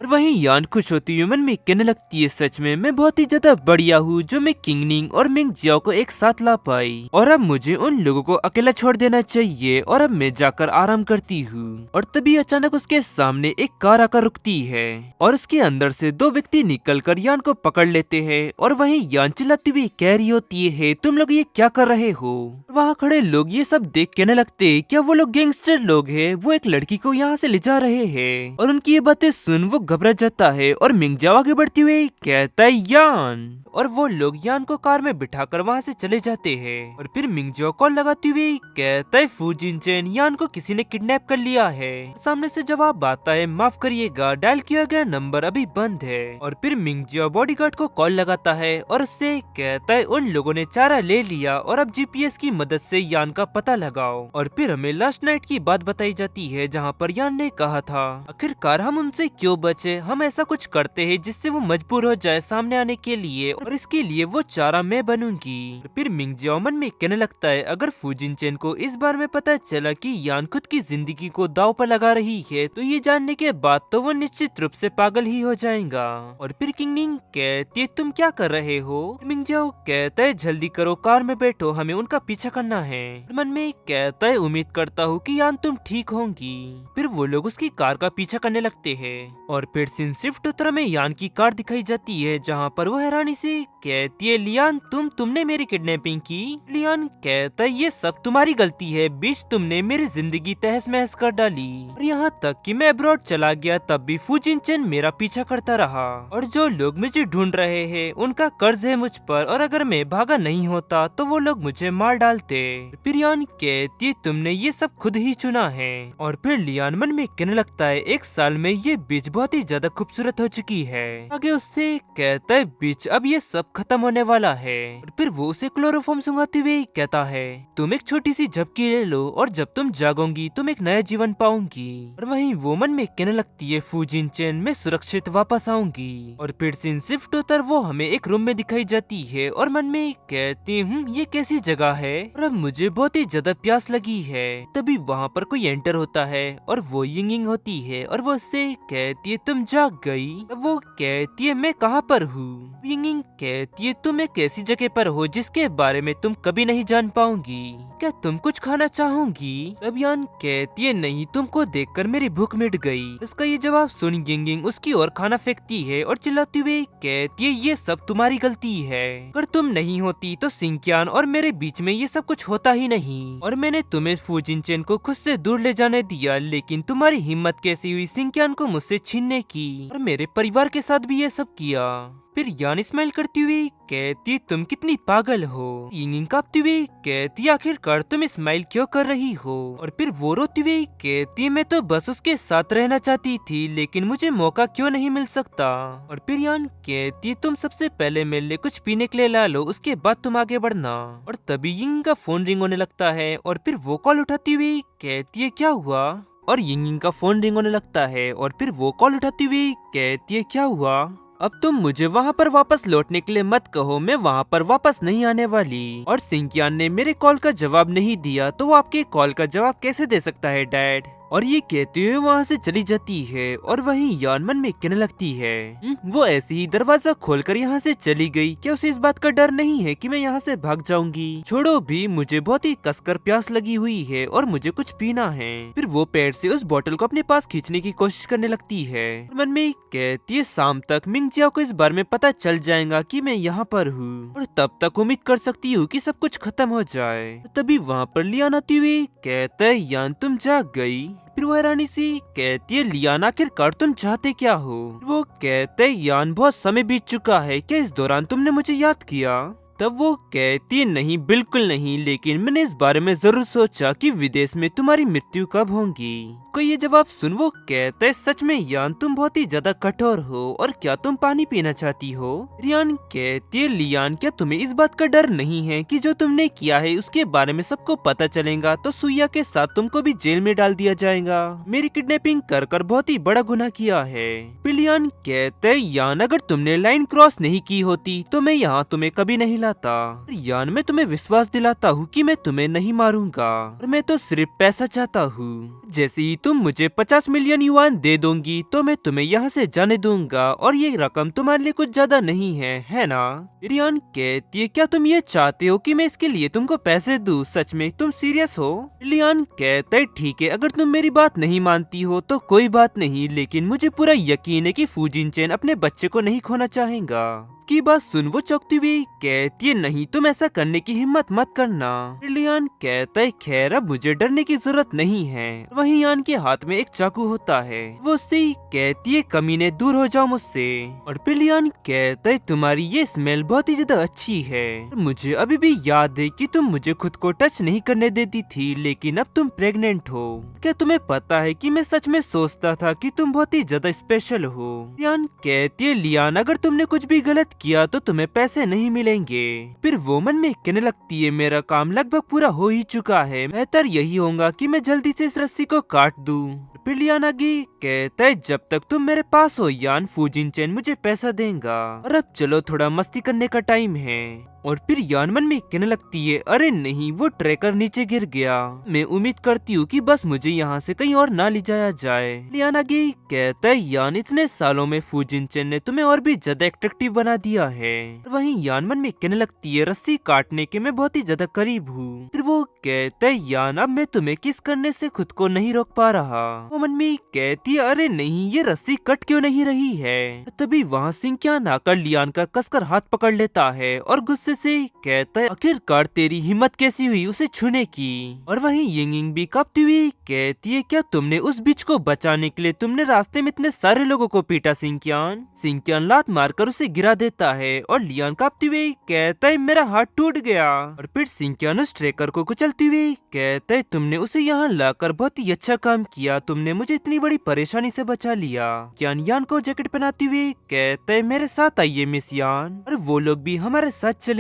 और वहीं यान खुश होती हुई मन में कहने लगती है सच में मैं बहुत ही ज्यादा बढ़िया हूँ जो मैं किंगनिंग और मिंग जियाओ को एक साथ ला पाई, और अब मुझे उन लोगों को अकेला छोड़ देना चाहिए, और अब मैं जाकर आराम करती हूँ। और तभी अचानक उसके सामने एक कार आकर रुकती है, और उसके अंदर से 2 व्यक्ति निकलकर यान को पकड़ लेते हैं। और वहीं यान चिल्लाती हुई कह रही होती है तुम लोग ये क्या कर रहे हो। वहाँ खड़े लोग ये सब देख कहने लगते हैं क्या वो लोग गैंगस्टर लोग हैं, वो एक लड़की को यहाँ से ले जा रहे हैं। और उनकी ये बातें सुन वो घबरा जाता है, और मिंग जियाओ आगे बढ़ती हुई कहता है यान। और वो लोग यान को कार में बिठाकर वहाँ से चले जाते हैं। और फिर मिंग जियाओ कॉल लगाती हुई कहता है फूजिनचेन यान को किसी ने किडनैप कर लिया है। सामने से जवाब आता है माफ करिएगा डायल किया गया नंबर अभी बंद है। और फिर मिंग जियाओ बॉडीगार्ड को कॉल लगाता है और उससे कहता है उन लोगों ने चारा ले लिया और अब जीपीएस की मदद से यान का पता लगाओ। और फिर हमें लास्ट नाइट की बात बताई जाती है जहाँ पर यान ने कहा था आखिरकार हम उनसे क्यों बचे, हम ऐसा कुछ करते हैं जिससे वो मजबूर हो जाए सामने आने के लिए, और इसके लिए वो चारा मैं बनूंगी। फिर मिंग जियाओ मन में कहने लगता है अगर फूजिनचेन को इस बार में पता चला कि यान खुद की जिंदगी को दाव पर लगा रही है तो ये जानने के बाद तो वो निश्चित रूप से पागल ही हो जाएगा। और फिर किंगनिंग कहती है तुम क्या कर रहे हो। मिंग जियाओ कहता है जल्दी करो कार में बैठो हमें उनका पीछा करना है। मन में कहता है उम्मीद करता हूँ कि यान तुम ठीक होंगी। फिर वो लोग उसकी कार का पीछा करने लगते हैं। और फिर सीन शिफ्ट उत्तर में यान की कार दिखाई जाती है जहाँ पर वो हैरानी से कहती है लियान तुमने मेरी किडनैपिंग की। लियान कहता है ये सब तुम्हारी गलती है, बीच तुमने मेरी जिंदगी तहस महस कर डाली, और यहाँ तक कि मैं अब्रॉड चला गया तब भी फूजिनचेन मेरा पीछा करता रहा, और जो लोग मुझे ढूंढ रहे हैं उनका कर्ज है मुझ पर, और अगर मैं भागा नहीं होता तो वो लोग मुझे मार डालते। फिर यान कहती है तुमने ये सब खुद ही चुना है। और फिर लियान मन में कहने लगता है 1 साल में ये बीच बहुत ही ज्यादा खूबसूरत हो चुकी है। आगे उससे कहता है बीच अब ये सब खत्म होने वाला है। और फिर वो उसे क्लोरोफॉर्म सुंघाते हुए कहता है तुम एक छोटी सी झपकी ले लो और जब तुम जागोगी तुम एक नया जीवन पाऊंगी। और वहीं वो मन में कहने लगती है फूजिनचेन मैं सुरक्षित वापस आऊंगी। और फिर सीन शिफ्ट होकर वो हमें एक रूम में दिखाई जाती है और मन में कहती हूँ ये कैसी जगह है और अब मुझे बहुत ही ज्यादा प्यास लगी है। तभी वहाँ पर कोई एंटर होता है और वो यिंगिंग होती है और वो उससे कहती है तुम जाग गई। वो कहती है मैं कहाँ पर हूँ। यिंगिंग कहती है तुम एक ऐसी जगह पर हो जिसके बारे में तुम कभी नहीं जान पाओगी, क्या तुम कुछ खाना चाहोगी। तब यान कहती है नहीं तुमको देखकर मेरी भूख मिट गई। उसका ये जवाब सुन यिंगिंग उसकी ओर खाना फेंकती है और चिल्लाती हुई कहती है ये सब तुम्हारी गलती है, अगर तुम नहीं होती तो सिंकियान और मेरे बीच में ये सब कुछ होता ही नहीं, और मैंने तुम्हें फूजिनचेन को खुद से दूर ले जाने दिया लेकिन तुम्हारी हिम्मत कैसी हुई सिंकियान को मुझसे छीनने की, और मेरे परिवार के साथ भी ये सब किया। फिर यान स्माइल करती हुई कहती तुम कितनी पागल हो। यिंगिंग कांपती हुई कहती आखिरकार तुम स्माइल क्यों कर रही हो। और फिर वो रोती हुई कहती मैं तो बस उसके साथ रहना चाहती थी लेकिन मुझे मौका क्यों नहीं मिल सकता। और फिर यान कहती तुम सबसे पहले मेरे लिए कुछ पीने के लिए ला लो उसके बाद तुम आगे बढ़ना। और तभी यिंगिंग का फोन रिंग होने लगता है और फिर वो कॉल उठाती हुई कहती है क्या हुआ। और यिंगिंग का फोन रिंग होने लगता है और फिर वो कॉल उठाती हुई कहती है क्या हुआ। अब तुम मुझे वहाँ पर वापस लौटने के लिए मत कहो, मैं वहाँ पर वापस नहीं आने वाली। और सिंकियान ने मेरे कॉल का जवाब नहीं दिया तो वो आपके कॉल का जवाब कैसे दे सकता है डैड। और ये कहते हुए वहाँ से चली जाती है। और वहीं यान मन में कहने लगती है वो ऐसे ही दरवाजा खोलकर यहाँ से चली गई, क्या उसे इस बात का डर नहीं है कि मैं यहाँ से भाग जाऊंगी। छोड़ो भी, मुझे बहुत ही कसकर प्यास लगी हुई है और मुझे कुछ पीना है। फिर वो पैर से उस बोतल को अपने पास खींचने की कोशिश करने लगती है। मन में कहती है शाम तक मिंग जियाओ को इस बारे में पता चल जाएगा कि मैं यहाँ पर हूँ और तब तक उम्मीद कर सकती हूँ कि सब कुछ खत्म हो जाए। तभी वहाँ पर लियान आती हुई कहता है यान तुम जाग गई। फिर वो हैरानी सी कहती है लियान आखिरकार तुम चाहते क्या हो। वो कहते है यान बहुत समय बीत चुका है, क्या इस दौरान तुमने मुझे याद किया। तब वो कहती है नहीं, बिल्कुल नहीं, लेकिन मैंने इस बारे में जरूर सोचा कि विदेश में तुम्हारी मृत्यु कब होगी। को ये जवाब सुन वो कहता है सच में यान तुम बहुत ही ज्यादा कठोर हो, और क्या तुम पानी पीना चाहती हो? रियान कहती है लियान क्या तुम्हें इस बात का डर नहीं है कि जो तुमने किया है उसके बारे में सबको पता चलेगा तो सुइया के साथ तुमको भी जेल में डाल दिया जाएगा। मेरी किडनैपिंग कर कर बहुत ही बड़ा गुनाह किया है। पिलियान कहते है यान अगर तुमने लाइन क्रॉस नहीं की होती तो मैं यहाँ तुम्हें कभी नहीं लाता। यान मैं तुम्हें विश्वास दिलाता हूँ कि मैं तुम्हें नहीं मारूंगा, और मैं तो सिर्फ पैसा चाहता हूँ। जैसे ही तुम मुझे 50 मिलियन युआन दे दोगी तो मैं तुम्हें यहाँ से जाने दूंगा, और ये रकम तुम्हारे लिए कुछ ज्यादा नहीं है ना? रियान कहती है क्या तुम ये चाहते हो कि मैं इसके लिए तुमको पैसे दूं? सच में तुम सीरियस हो? लियान कहता है ठीक है, अगर तुम मेरी बात नहीं मानती हो तो कोई बात नहीं, लेकिन मुझे पूरा यकीन है कि फूजिन चेन अपने बच्चे को नहीं खोना चाहेगा। की बात सुन वो चौंकती हुई कहती है नहीं, तुम ऐसा करने की हिम्मत मत करना। लियान कहता है खैर अब मुझे डरने की जरूरत नहीं है। वहीं यान के हाथ में एक चाकू होता है। वो उससे कहती है कमीने दूर हो जाओ मुझसे। और फिर लियान कहता है तुम्हारी ये स्मेल बहुत ही ज्यादा अच्छी है। मुझे अभी भी याद है कि तुम मुझे खुद को टच नहीं करने देती थी, लेकिन अब तुम प्रेग्नेंट हो। क्या तुम्हें पता है कि मैं सच में सोचता था कि तुम बहुत ही ज्यादा स्पेशल हो? लियान कहती है लियान अगर तुमने कुछ भी गलत किया तो तुम्हें पैसे नहीं मिलेंगे। फिर वो मन में कहने लगती है मेरा काम लगभग पूरा हो ही चुका है, बेहतर यही होगा कि मैं जल्दी से इस रस्सी को काट दूं। फिर लियान आगे कहता है जब तक तुम मेरे पास हो यान फूजिन चेन मुझे पैसा देगा, और अब चलो थोड़ा मस्ती करने का टाइम है। और फिर यान मन में कहने लगती है अरे नहीं, वो ट्रैकर नीचे गिर गया। मैं उम्मीद करती हूँ कि बस मुझे यहाँ से कहीं और ना ले जाया जाए। लियान आगे कहता है यान इतने सालों में फूजिन चेन ने तुम्हें और भी ज्यादा एट्रैक्टिव बना दिया है। वहीं यान मन में कहने लगती है रस्सी काटने के मैं बहुत ही ज्यादा करीब हूँ। फिर वो कहता है यान अब मैं तुम्हें किस करने से खुद को नहीं रोक पा रहा। वो मन में कहती है अरे नहीं, ये रस्सी कट क्यों नहीं रही है? तभी वहाँ सिंकियान आकर लियान का कसकर हाथ पकड़ लेता है और गुस्से से कहता है आखिरकार तेरी हिम्मत कैसी हुई उसे छूने की? और वहीं यिंगिंग भी कांपती हुई कहती है क्या तुमने उस बिच को बचाने के लिए तुमने रास्ते में इतने सारे लोगों को पीटा सिंकियान? सिंकियान लात मारकर उसे गिरा देता है और लियान कांपती हुई कहता है मेरा हाथ टूट गया। और फिर सिंकियान उस ट्रेकर को कुचलती हुई कहता है तुमने उसे यहाँ लाकर बहुत ही अच्छा काम किया, तुमने मुझे इतनी बड़ी परेशानी से बचा लिया। यान यान को जैकेट पहनाती हुई कहता है मेरे साथ आइए मिस यान, और वो लोग भी हमारे साथ चलेंगे।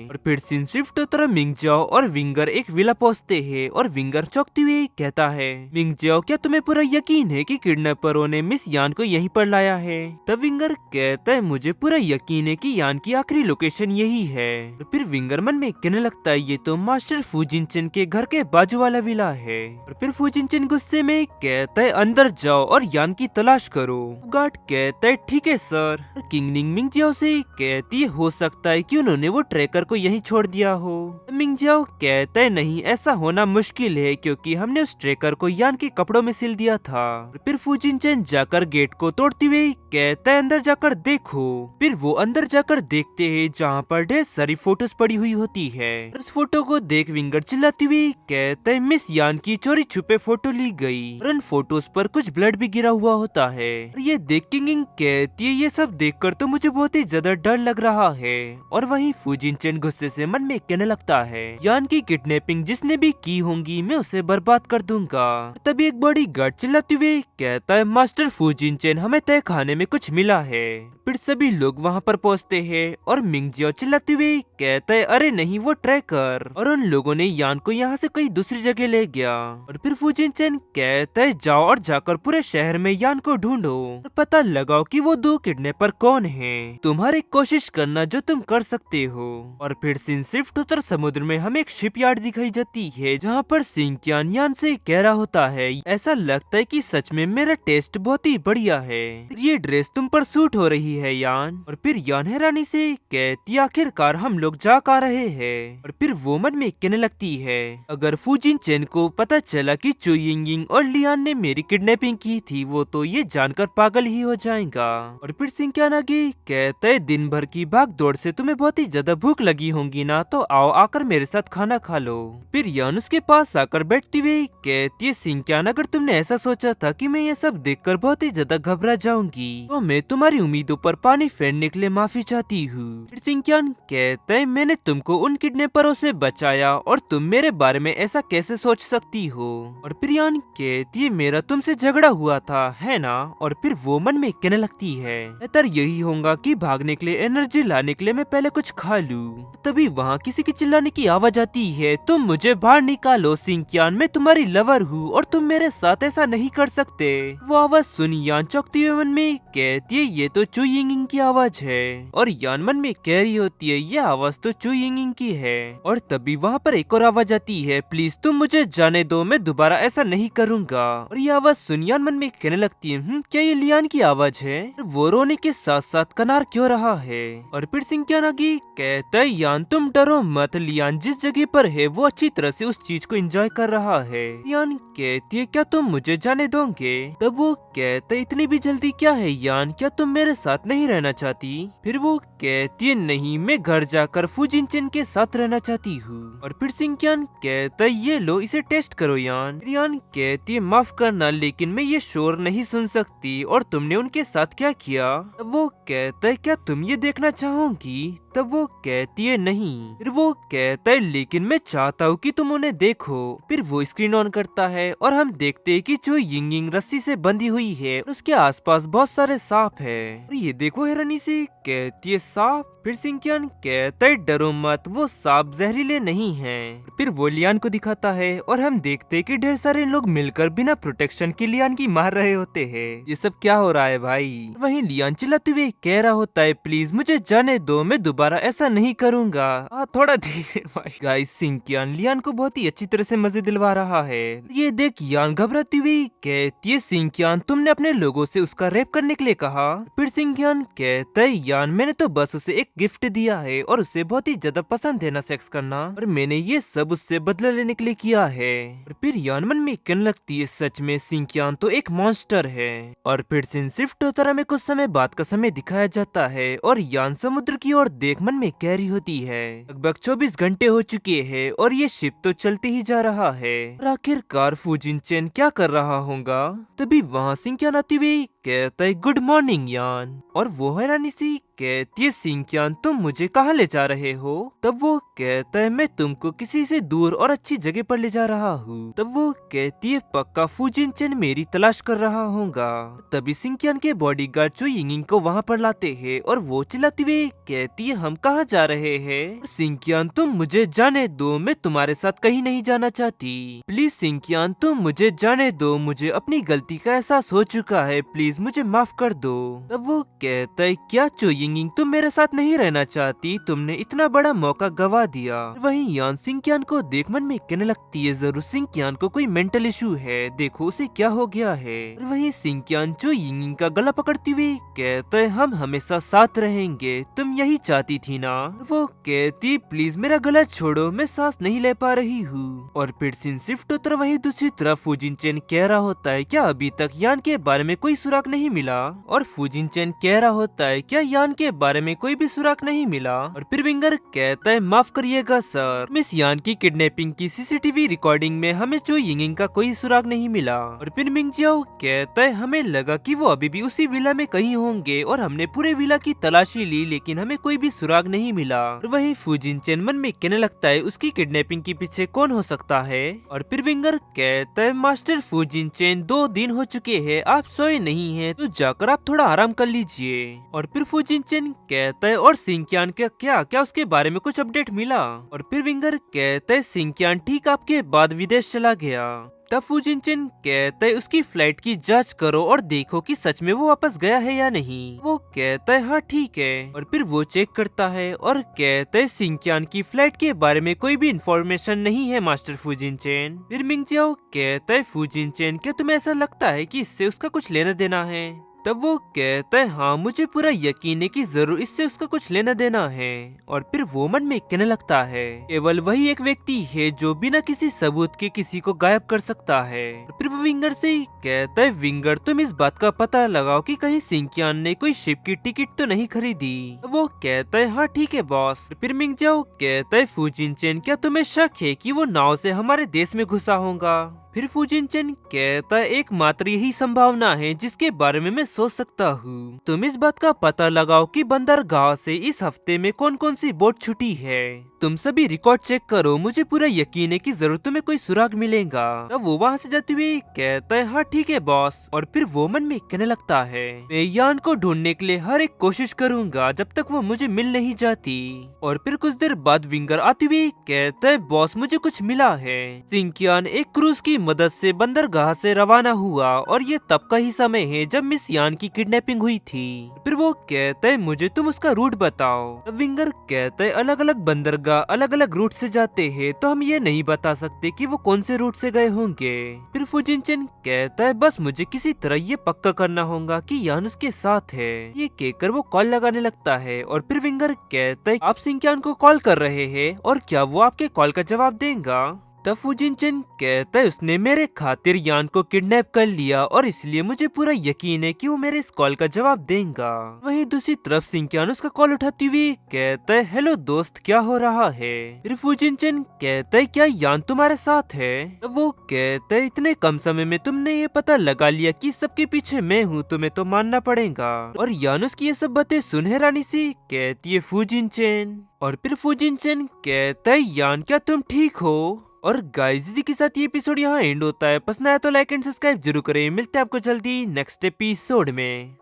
और फिर सीन शिफ्ट होता मिंगजाओ और विंगर एक विला पहुंचते हैं, और विंगर चौंकती हुई कहता है मिंगजाओ क्या तुम्हें पूरा यकीन है कि किडनैपरों ने मिस यान को यहीं पर लाया है? तब विंगर कहता है मुझे पूरा यकीन है कि यान की आखिरी लोकेशन यही है। और फिर विंगर मन में कहने लगता है ये तो मास्टर फूजिनचेन के घर के बाजू वाला विला है। और फिर फूजिनचेन गुस्से में कहता है अंदर जाओ और यान की तलाश करो। गार्ड कहता है ठीक है सर। किंगनिंग मिंगजाओ से कहती है हो सकता है कि उन्होंने वो ट्रैकर को यहीं छोड़ दिया हो। मिंगजाओ कहता है नहीं, ऐसा होना मुश्किल है क्योंकि हमने उस ट्रैकर को यान के कपड़ों में सिल दिया था। फिर फूजिनचेन जाकर गेट को तोड़ते हुए कहता है अंदर जाकर देखो। फिर वो अंदर जाकर देखते हैं जहाँ पर ढेर सारी फोटोज पड़ी हुई होती है। उस फोटो को देख विंगर चिल्लाती हुई कहता है मिस यान की चोरी छुपे फोटो ली गई, और उन फोटोज पर कुछ ब्लड भी गिरा हुआ होता है। और ये देख किंगिंग कहती है ये सब देखकर तो मुझे बहुत ही ज्यादा डर लग रहा है। और वहीं फूजिनचेन गुस्से से मन में कहने लगता है यान की किडनैपिंग जिसने भी की होंगी मैं उसे बर्बाद कर दूंगा। तभी एक बड़ी गार्ड चिल्लाते हुए कहता है मास्टर फूजिनचेन हमें तय खाने में कुछ मिला है। फिर सभी लोग वहाँ पर पहुँचते हैं और मिंगजियो चिल्लाते हुए कहता है अरे नहीं वो ट्रैकर, और उन लोगों ने यान को यहाँ से कहीं दूसरी जगह ले गया। और फिर फूजिनचेन कहता है जाओ और जाकर पूरे शहर में यान को ढूंढो और पता लगाओ कि वो दो किडनैपर कौन हैं। तुम्हारी कोशिश करना जो तुम कर सकते हो। और फिर सीन शिफ्ट होकर समुद्र में हमें एक शिपयार्ड दिखाई जाती है जहाँ पर सिंकियान यान से कह रहा होता है ऐसा लगता है कि सच में मेरा टेस्ट बहुत ही बढ़िया है, ये ड्रेस तुम पर सूट हो रही है यान। और फिर यान हैरानी से कहती आखिरकार हम लोग जा आ रहे हैं। और फिर वो मन में कहने लगती है अगर फूजिनचेन को पता चला कि चू यिंगिंग और लियान ने मेरी किडनैपिंग की थी वो तो ये जानकर पागल ही हो जाएगा। और फिर सिंकियान आगे कहता है दिन भर की भाग दौड़ से तुम्हें बहुत ही ज्यादा भूख लगी होगी ना, तो आओ आकर मेरे साथ खाना खा लो। फिर यान उसके पास आकर बैठती हुई कहती है सिंकियान अगर तुमने ऐसा सोचा था कि मैं ये सब देखकर बहुत ही ज्यादा घबरा जाऊंगी तो मैं तुम्हारी उम्मीदों पर पानी फेरने के लिए से माफी चाहती हूँ। फिर सिंकियान कहता है मैंने तुमको उन किडनैपरों से बचाया और तुम मेरे बारे में ऐसा कैसे सोच सकती हो। और फिर यान कहती है मेरा तुमसे झगड़ा हुआ था है ना। और फिर वो मन में कहने लगती है बेहतर यही होगा कि भागने के लिए एनर्जी लाने के लिए मैं पहले कुछ खा लूं। तभी वहाँ किसी की चिल्लाने की आवाज आती है तुम मुझे बाहर निकालो सिंकियान, मैं तुम्हारी लवर हूँ और तुम मेरे साथ ऐसा नहीं कर सकते। वो आवाज सुन यान चौंकती हुए मन में कहती है ये तो चू यिंगिंग की आवाज है। और यान मन में कह रही होती है ये आवाज तो चू यिंगिंग की है। और तभी वहाँ पर एक और आवाज आती है प्लीज तुम मुझे जाने दो, मैं दोबारा ऐसा नहीं करूंगा। और ये आवाज सुन यान मन में कहने लगती है क्या ये लियान की आवाज है। वो रोने के साथ साथ कनार क्यों रहा है। और फिर सिंकियान आगे कहता है यान तुम डरो मत, लियान जिस जगह पर है वो अच्छी तरह से उस चीज को एंजॉय कर रहा है। यान कहती है क्या तुम मुझे जाने दोगे। तब वो कहता है इतनी भी जल्दी क्या है यान, क्या तुम मेरे साथ नहीं रहना चाहती। फिर वो कहती है नहीं मैं घर जाकर फुजिनचेन के साथ रहना चाहती हूँ। और फिर सिंकियान कहता है ये लो इसे टेस्ट करो यान। यान कहती है माफ करना लेकिन मैं ये शोर नहीं सुन सकती और तुमने उनके साथ क्या किया। तब वो कहता है क्या तुम ये देखना चाहोगी। तब वो कहती है नहीं। फिर वो कहता है लेकिन मैं चाहता हूँ कि तुम उन्हें देखो। फिर वो स्क्रीन ऑन करता है और हम देखते हैं कि चू यिंगिंग रस्सी से बंधी हुई है, उसके आसपास बहुत सारे सांप है। और ये देखो हिरनी सी कहती है सांप। फिर सिंकियान कहता है डरो मत वो सांप जहरीले नहीं हैं। फिर वो लियान को दिखाता है और हम देखते हैं कि ढेर सारे लोग मिलकर बिना प्रोटेक्शन के लियान की मार रहे होते हैं। ये सब क्या हो रहा है भाई। वहीं लियान चिल्लाते हुए कह रहा होता है प्लीज मुझे जाने दो, मैं दोबारा ऐसा नहीं करूंगा। थोड़ा धीरे भाई। गाइस सिंकियान लियान को बहुत ही अच्छी तरह से मजे दिलवा रहा है। ये देख यान घबराती हुई कहती है सिंकियान तुमने अपने लोगों से उसका रेप करने के लिए कहा। फिर सिंकियान कहता है यान मैंने तो बस उसे एक गिफ्ट दिया है और उसे बहुत ही ज्यादा पसंद है ना सेक्स करना, और मैंने ये सब उससे बदला लेने के लिए किया है। और फिर यान मन में कहने लगती है सच में सिंकियान तो एक मॉन्स्टर है। और फिर शिफ्ट होता में कुछ समय बाद का समय दिखाया जाता है और यान समुद्र की ओर देख मन में कह रही होती है लगभग 24 घंटे हो चुके हैं और ये शिप तो चलते ही जा रहा है। और आखिरकार फुजिनचेन क्या कर रहा होगा। तभी वहाँ सिंकियान आती हुई कहता है गुड मॉर्निंग यान। और वो हैरानी सी कहती है सिंकियान तुम मुझे कहाँ ले जा रहे हो। तब वो कहता है मैं तुमको किसी से दूर और अच्छी जगह पर ले जा रहा हूँ। तब वो कहती है पक्का फुजिनचेन मेरी तलाश कर रहा होगा। तभी सिंकियान के बॉडीगार्ड चू यिंगिंग को वहाँ पर लाते हैं और वो चिल्लाती हुई कहती है हम कहाँ जा रहे हैं। सिंकियान तुम मुझे जाने दो, मैं तुम्हारे साथ कहीं नहीं जाना चाहती। प्लीज सिंकियान तुम मुझे जाने दो, मुझे अपनी गलती का एहसास हो चुका है, प्लीज मुझे माफ कर दो। तब वो कहता है क्या चू यिंगिंग तुम मेरे साथ नहीं रहना चाहती, तुमने इतना बड़ा मौका गवा दिया। वहीं यान सिंकियान को देख मन में कहने लगती है जरूर सिंकियान को कोई मेंटल इशू है, देखो उसे क्या हो गया है। वहीं सिंकियान चू यिंगिंग का गला पकड़ती हुई कहता है हम हमेशा साथ रहेंगे, तुम यही चाहती थी ना। वो कहती प्लीज मेरा गला छोड़ो, मैं सांस नहीं ले पा रही हूँ। और फिर शिफ्ट होता वहीं दूसरी तरफ फुजिनचेन कह रहा होता है क्या अभी तक यान के बारे में कोई सुराग नहीं मिला। और फुजिनचेन कह रहा होता है क्या यान के बारे में कोई भी सुराग नहीं मिला। और फिर विंगर कहता है माफ करिएगा सर, मिस यान की किडनैपिंग की सीसीटीवी रिकॉर्डिंग में हमें चू यिंगिंग का कोई सुराग नहीं मिला। और फिर मिंगजियाओ कहता है हमें लगा कि वो अभी भी उसी विला में कहीं होंगे और हमने पूरे विला की तलाशी ली लेकिन हमें कोई भी सुराग नहीं मिला। और वहीं फुजिनचेन मन में कहने लगता है उसकी किडनैपिंग के पीछे कौन हो सकता है। और फिर विंगर कहता है मास्टर फुजिनचेन 2 दिन हो चुके हैं, आप सोए नहीं हैं तो जाकर आप थोड़ा आराम कर लीजिए। और फिर फुजिनचेन कहता है और सिंकियान का क्या उसके बारे में कुछ अपडेट मिला। और फिर विंगर कहता है सिंकियान ठीक आपके बाद विदेश चला गया। तब फुजिनचेन कहता है उसकी फ्लाइट की जांच करो और देखो कि सच में वो वापस गया है या नहीं। वो कहता है हाँ ठीक है। और फिर वो चेक करता है और कहता है सिंकियान की फ्लाइट के बारे में कोई भी इंफॉर्मेशन नहीं है मास्टर फुजिनचेन। फिर मिंगजियाओ कहता है फुजिनचेन क्या तुम्हें ऐसा लगता है कि इससे उसका कुछ लेना देना है। तब वो कहता है हाँ मुझे पूरा यकीन है कि जरूर इससे उसका कुछ लेना देना है। और फिर वो मन में कहने लगता है केवल वही एक व्यक्ति है जो बिना किसी सबूत के किसी को गायब कर सकता है। फिर वो विंगर से कहता है विंगर तुम इस बात का पता लगाओ कि कहीं सिंकियान ने कोई शिप की टिकट तो नहीं खरीदी। वो कहता है हाँ ठीक है बॉस। फिर मिंगजियाओ कहता है फुजिनचेन क्या तुम्हें शक है कि वो नाव से हमारे देश में घुसा होगा। फिर फुजिनचन कहता है एकमात्र यही संभावना है जिसके बारे में मैं सोच सकता हूँ। तुम इस बात का पता लगाओ कि बंदरगाह से इस हफ्ते में कौन कौन सी बोट छुटी है। तुम सभी रिकॉर्ड चेक करो, मुझे पूरा यकीन है कि जरूर तुम्हें कोई सुराग मिलेगा। तब वो वहाँ से जाते हुए कहता है हाँ ठीक है बॉस। और फिर वो मन में कहने लगता है मैं यान को ढूंढने के लिए हर एक कोशिश करूंगा जब तक वो मुझे मिल नहीं जाती। और फिर कुछ देर बाद विंगर आते हुए कहता है बॉस मुझे कुछ मिला है। सिंकियान एक क्रूज की मदद से बंदरगाह से रवाना हुआ और ये तब का ही समय है जब मिस यान की किडनैपिंग हुई थी। फिर वो कहता है मुझे तुम उसका रूट बताओ। तब विंगर कहता है अलग अलग बंदरगाह अलग अलग रूट से जाते हैं तो हम ये नहीं बता सकते कि वो कौन से रूट से गए होंगे। फिर फुजिनचन कहता है बस मुझे किसी तरह ये पक्का करना होगा कि यान उसके साथ है। ये कहकर वो कॉल लगाने लगता है और फिर विंगर कहता है आप सिंकियान को कॉल कर रहे हैं और क्या वो आपके कॉल का जवाब देगा। तब फुजिनचन कहता है उसने मेरे खातिर यान को किडनैप कर लिया और इसलिए मुझे पूरा यकीन है कि वो मेरे इस कॉल का जवाब देगा। वहीं दूसरी तरफ सिंकियान उसका कॉल उठाती हुई कहता है हेलो दोस्त क्या हो रहा है। फिर फुजिनचन कहता है क्या यान तुम्हारे साथ है। तब वो कहता है इतने कम समय में तुमने ये पता लगा लिया कि सबके पीछे मैं हूँ, तुम्हें तो मानना पड़ेगा। और यानुस की ये सब बातें सुन हैरानी सी कहती है फुजिनचन। और फिर फुजिनचन कहता है यान क्या तुम ठीक हो। और गाइस इसी के साथ ये एपिसोड यहाँ एंड होता है। पसंद आया तो लाइक एंड सब्सक्राइब जरूर करें। मिलते हैं आपको जल्दी नेक्स्ट एपिसोड में।